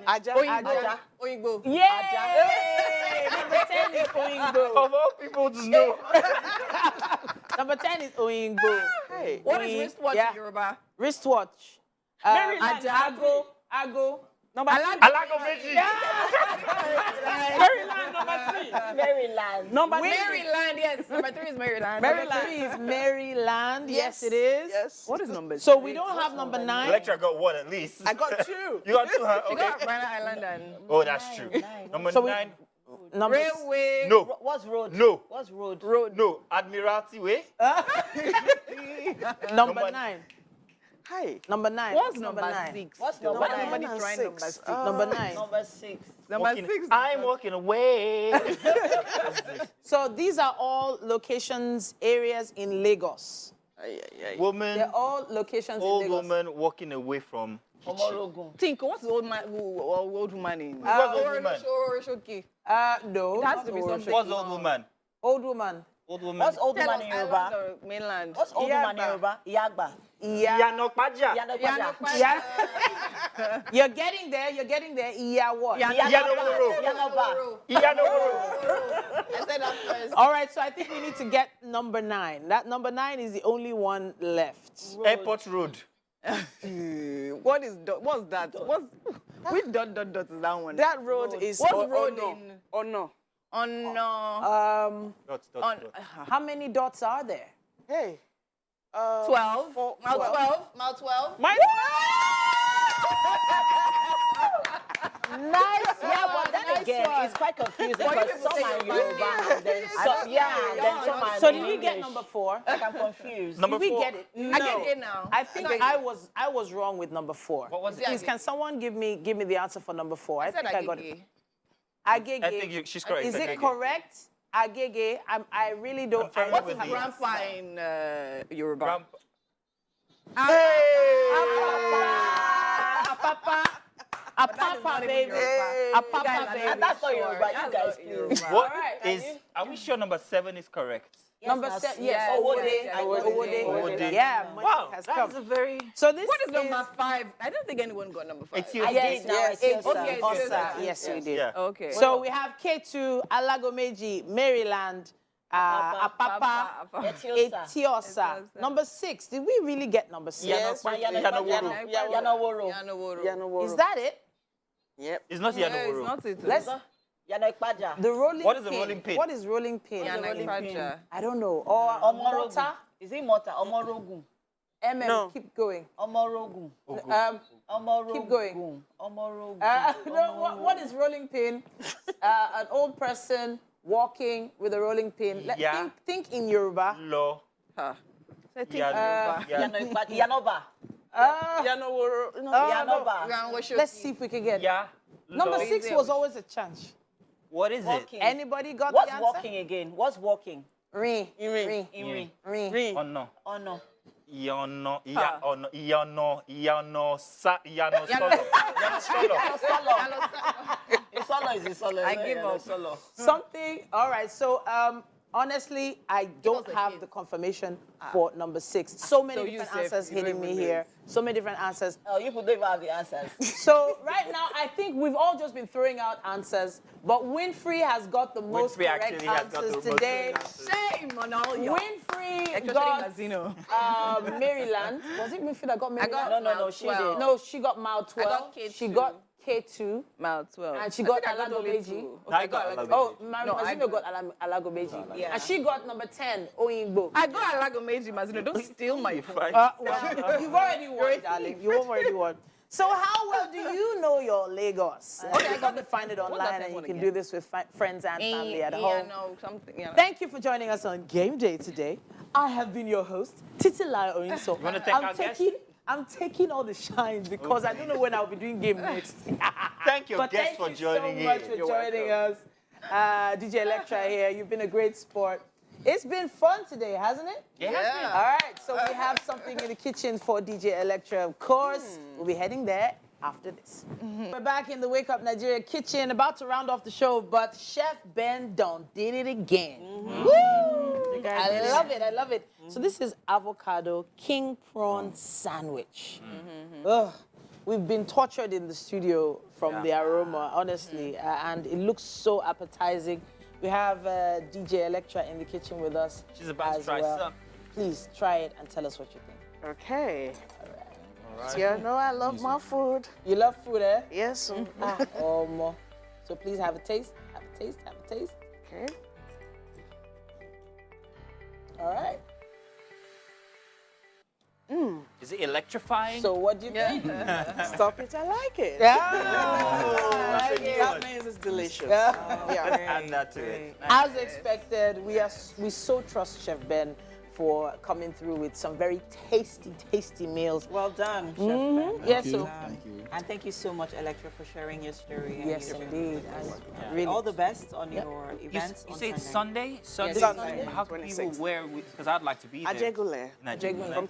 Speaker 11: Aja.
Speaker 3: Oyinbo.
Speaker 2: Yay! Number 10 is Oyingbo.
Speaker 1: Of all people to know.
Speaker 2: Number 10 is Oyingbo.
Speaker 11: Hey.
Speaker 3: What is wristwatch
Speaker 2: Yeah.
Speaker 3: in Yoruba?
Speaker 2: Wristwatch.
Speaker 11: Maryland.
Speaker 2: Ago.
Speaker 1: Alago Meji.
Speaker 2: Maryland, number 3.
Speaker 11: Maryland.
Speaker 3: Maryland, yes. Number 3 is Maryland.
Speaker 2: Number 3 is Maryland. Yes, it is.
Speaker 11: Yes.
Speaker 3: What is number
Speaker 2: So we don't have number 9.
Speaker 1: Electra got 1 at least.
Speaker 11: I got 2.
Speaker 1: You got 2, huh?
Speaker 3: You
Speaker 1: Okay.
Speaker 3: got Banana Island and
Speaker 1: Oh, that's true. Number
Speaker 2: So we-
Speaker 1: 9.
Speaker 2: Number
Speaker 3: Railway.
Speaker 1: No.
Speaker 11: What's road?
Speaker 1: No.
Speaker 11: What's road?
Speaker 1: No. Admiralty Way.
Speaker 2: number 9.
Speaker 11: Hi.
Speaker 2: Number 9.
Speaker 3: What's number
Speaker 2: 9?
Speaker 3: 6?
Speaker 4: What's
Speaker 11: Number
Speaker 4: number
Speaker 3: Why
Speaker 11: nine
Speaker 3: nobody
Speaker 11: and
Speaker 3: trying
Speaker 11: six.
Speaker 3: number 6?
Speaker 2: Number 9.
Speaker 4: Number 6.
Speaker 3: Number
Speaker 1: Walking-
Speaker 3: 6.
Speaker 1: I'm walking away.
Speaker 2: So these are all locations, areas in Lagos.
Speaker 1: Woman,
Speaker 2: They're all locations
Speaker 1: old
Speaker 2: in Lagos.
Speaker 1: woman walking away from kitchen.
Speaker 4: Omorogun.
Speaker 3: Think, what's the old woman in?
Speaker 1: What's old woman?
Speaker 2: No.
Speaker 3: It has
Speaker 2: not
Speaker 3: to be
Speaker 2: Orocho.
Speaker 3: something.
Speaker 1: What's old woman?
Speaker 2: Old woman.
Speaker 1: Old woman.
Speaker 4: What's old
Speaker 3: Tell
Speaker 4: woman
Speaker 3: us,
Speaker 4: in
Speaker 3: I
Speaker 4: Yoruba?
Speaker 3: love the mainland.
Speaker 4: What's old woman in Yoruba? Iyagba.
Speaker 2: Yeah. Yeah. You're getting there. You're getting there. Yeah, what?
Speaker 1: Iyanoworo. Iyanoworo.
Speaker 3: I said that first.
Speaker 2: All right. So I think we need to get number 9. That number 9 is the only one left.
Speaker 1: Airport Road.
Speaker 3: What's that? Which dot is that one?
Speaker 11: That road is
Speaker 3: What's road in?
Speaker 11: Oh no.
Speaker 3: On
Speaker 1: Dots.
Speaker 2: How many dots are there?
Speaker 11: Hey.
Speaker 3: 12. Mile 12.
Speaker 11: My
Speaker 2: Nice.
Speaker 4: Yeah, but then
Speaker 2: nice
Speaker 4: again,
Speaker 2: one.
Speaker 4: it's quite confusing
Speaker 3: But you
Speaker 4: because
Speaker 3: people
Speaker 4: some
Speaker 3: say
Speaker 4: are
Speaker 3: Yoruba.
Speaker 4: Yoruba and then some, then some are
Speaker 2: So
Speaker 4: in
Speaker 2: did we get
Speaker 4: English.
Speaker 2: number 4?
Speaker 4: Like, I'm confused.
Speaker 1: Number
Speaker 2: Did we
Speaker 1: 4.
Speaker 2: get it?
Speaker 3: I get it now.
Speaker 2: I think I was wrong with number 4.
Speaker 1: What was it?
Speaker 2: Please, can someone give me the answer for number 4? I
Speaker 3: said
Speaker 2: think I got it.
Speaker 3: Agege.
Speaker 2: Agege.
Speaker 1: I think she's correct.
Speaker 2: Is it
Speaker 1: Agege.
Speaker 2: correct? Agege. I really don't.
Speaker 1: I'm
Speaker 3: What
Speaker 1: with
Speaker 3: is
Speaker 1: you.
Speaker 3: grandpa in Yoruba?
Speaker 1: Grandpa.
Speaker 2: Apapa, baby. Apapa, baby.
Speaker 4: And that's not Yoruba, you guys please.
Speaker 1: What
Speaker 2: Alright,
Speaker 1: is? Are we sure number 7 is correct?
Speaker 2: Number 7. Yes. Owode.
Speaker 1: Owode.
Speaker 2: Yeah. Money
Speaker 1: Wow,
Speaker 2: has
Speaker 1: that
Speaker 2: come.
Speaker 1: is a very.
Speaker 2: So this
Speaker 3: What is number 5? I don't think anyone got number 5.
Speaker 1: It's you.
Speaker 2: Yes,
Speaker 4: Yes,
Speaker 2: it's
Speaker 3: okay, it's
Speaker 2: Osa.
Speaker 3: Osa.
Speaker 2: Yes, we did.
Speaker 1: Yeah.
Speaker 3: Okay.
Speaker 2: So we have K2, Alagomeji, Maryland, Apapa, Etiosa. Number 6. Did we really get number 6?
Speaker 11: Yes,
Speaker 1: Yanoworo.
Speaker 3: Yanoworo.
Speaker 2: Is that it?
Speaker 11: Yep.
Speaker 1: It's not
Speaker 3: Yeah, it's
Speaker 1: Yanoworo.
Speaker 3: not it.
Speaker 2: Let's.
Speaker 4: Yanokpaja.
Speaker 2: The rolling
Speaker 1: What is the
Speaker 2: pin.
Speaker 1: rolling pin?
Speaker 2: What is rolling pin?
Speaker 3: Yanokpaja.
Speaker 2: I don't know. Or Mortar?
Speaker 4: Is it Mota? Omorogun.
Speaker 2: MM. Keep going.
Speaker 4: Omorogun. Omorogun.
Speaker 2: Keep going.
Speaker 4: Omorogun.
Speaker 2: No, what is rolling pin? An old person walking with a rolling pin.
Speaker 1: Yeah.
Speaker 2: Think in Yoruba.
Speaker 1: Lo.
Speaker 3: Huh. So I think
Speaker 4: Yanoba.
Speaker 11: Yanoworo.
Speaker 4: Yanoba.
Speaker 2: Let's see if we can get.
Speaker 1: Yeah.
Speaker 2: Number
Speaker 1: Lo.
Speaker 2: 6 was always a chance.
Speaker 1: What is it?
Speaker 4: Walking.
Speaker 2: Anybody got
Speaker 4: What's
Speaker 2: the answer?
Speaker 4: walking again? What's walking?
Speaker 2: Ri.
Speaker 11: Iri.
Speaker 4: Iri.
Speaker 2: Ri.
Speaker 1: Oh no.
Speaker 4: Oh no.
Speaker 1: Yano. Yano. Solo.
Speaker 4: Isolo is Isolo.
Speaker 3: I give up.
Speaker 4: Solo.
Speaker 2: Something. All right. So, honestly, I don't
Speaker 3: us a
Speaker 2: have
Speaker 3: hint.
Speaker 2: the confirmation for number 6. So many
Speaker 3: So you
Speaker 2: different
Speaker 3: said
Speaker 2: answers
Speaker 3: you don't
Speaker 2: hitting me
Speaker 3: even know
Speaker 2: here. So many different answers.
Speaker 4: Oh, you people don't even have the answers.
Speaker 2: So right now, I think we've all just been throwing out answers, but Winfrey has got the most
Speaker 1: Winfrey
Speaker 2: correct
Speaker 1: actually has got the
Speaker 2: answers
Speaker 1: most
Speaker 2: today.
Speaker 1: correct answers.
Speaker 3: Shame on all you.
Speaker 2: Winfrey
Speaker 3: Especially
Speaker 2: got
Speaker 3: Mazino.
Speaker 2: Maryland. Was it Winfrey that got Maryland?
Speaker 4: No, she did.
Speaker 2: No, she got Mile 12.
Speaker 3: got K2.
Speaker 2: She got K2.
Speaker 3: Mile 12.
Speaker 2: And she
Speaker 3: I
Speaker 2: got
Speaker 3: think I only
Speaker 2: Alagomeji.
Speaker 3: 2.
Speaker 1: I got Alagomeji.
Speaker 2: Oh,
Speaker 3: No, I
Speaker 2: Mazino got Alagomeji.
Speaker 4: Yeah.
Speaker 2: And she got number 10, Oyingbo.
Speaker 3: I got Alagomeji, Mazino. Don't steal my phone.
Speaker 2: Well, you've already won, darling. You already won. So how well do you know your Lagos? Okay, I got to find it online, and you can do this with friends and family at home.
Speaker 3: No, something. Yeah.
Speaker 2: Thank you for joining us on Game Day today. I have been your host, Titilai Oyinso.
Speaker 1: wanna thank our guest?
Speaker 2: I'm taking all the shine because I don't know when I'll be doing game next.
Speaker 1: Thank your
Speaker 2: But
Speaker 1: guests for joining in.
Speaker 2: Thank you so much for joining us. DJ Electra here. You've been a great sport. It's been fun today, hasn't it?
Speaker 1: Yeah.
Speaker 2: All right, so we have something in the kitchen for DJ Electra, of course. We'll be heading there after this. We're back in the Wake Up Nigeria kitchen, about to round off the show, but Chef Ben did it again. Woo! I love it, I love it. So this is avocado king prawn sandwich. Ugh. We've been tortured in the studio from the aroma, honestly, and it looks so appetizing. We have DJ Electra in the kitchen with us.
Speaker 1: She's about to
Speaker 2: as
Speaker 1: try
Speaker 2: well.
Speaker 1: some.
Speaker 2: Please try it and tell us what you think.
Speaker 11: Okay.
Speaker 1: All right.
Speaker 11: You know I love my food.
Speaker 2: You love food, eh?
Speaker 11: Yes.
Speaker 2: More. So please have a taste. Have a taste. Have a taste.
Speaker 11: Okay.
Speaker 2: All right.
Speaker 1: Is it electrifying?
Speaker 2: So what do you think?
Speaker 11: Stop it. I like it. That means it's delicious.
Speaker 1: Let's add that to it.
Speaker 2: As expected, we so trust Chef Ben for coming through with some very tasty, tasty meals.
Speaker 4: Well done, Chef Ben.
Speaker 2: Yes,
Speaker 5: you.
Speaker 2: so
Speaker 5: Thank you.
Speaker 4: And thank you so much, Electra, for sharing your story. And
Speaker 2: yes,
Speaker 4: your
Speaker 2: indeed.
Speaker 4: Yeah.
Speaker 2: Really,
Speaker 4: All the best on
Speaker 2: Yep.
Speaker 4: your
Speaker 1: You,
Speaker 4: events.
Speaker 1: you
Speaker 4: on
Speaker 1: say it's
Speaker 4: Sunday.
Speaker 1: Sunday?
Speaker 11: Sunday,
Speaker 1: How can people
Speaker 11: 26th.
Speaker 1: wear? Because I'd like to be there.
Speaker 11: Ajegule.
Speaker 1: Ajegule.
Speaker 11: From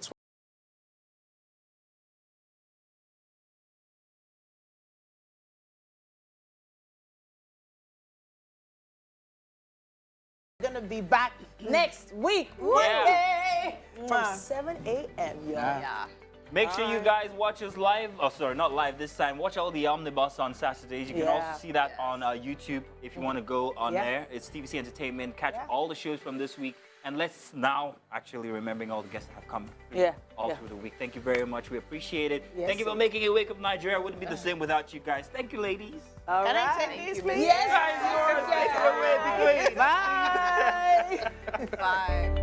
Speaker 2: We're gonna be back next week, Monday, from 7 a.m.
Speaker 11: Yeah.
Speaker 1: Make sure you guys watch us live. Oh, sorry, not live this time. Watch all the Omnibus on Saturdays. You can
Speaker 2: Yeah.
Speaker 1: also see that on YouTube if you want to go on
Speaker 2: Yeah.
Speaker 1: there. It's TVC Entertainment. Catch
Speaker 2: Yeah.
Speaker 1: all the shows from this week. And let's now actually remembering all the guests that have come
Speaker 2: Yeah.
Speaker 1: all
Speaker 2: Yeah.
Speaker 1: through the week. Thank you very much. We appreciate it.
Speaker 2: Yes,
Speaker 1: Thank you for
Speaker 2: sir.
Speaker 1: making it Wake Up Nigeria. Wouldn't be the same without you guys. Thank you, ladies.
Speaker 2: All
Speaker 11: Can I
Speaker 2: right.
Speaker 11: take this, please?
Speaker 2: Yes,
Speaker 1: Guys, yours. Take it away. Be great.
Speaker 2: Bye.
Speaker 3: Bye.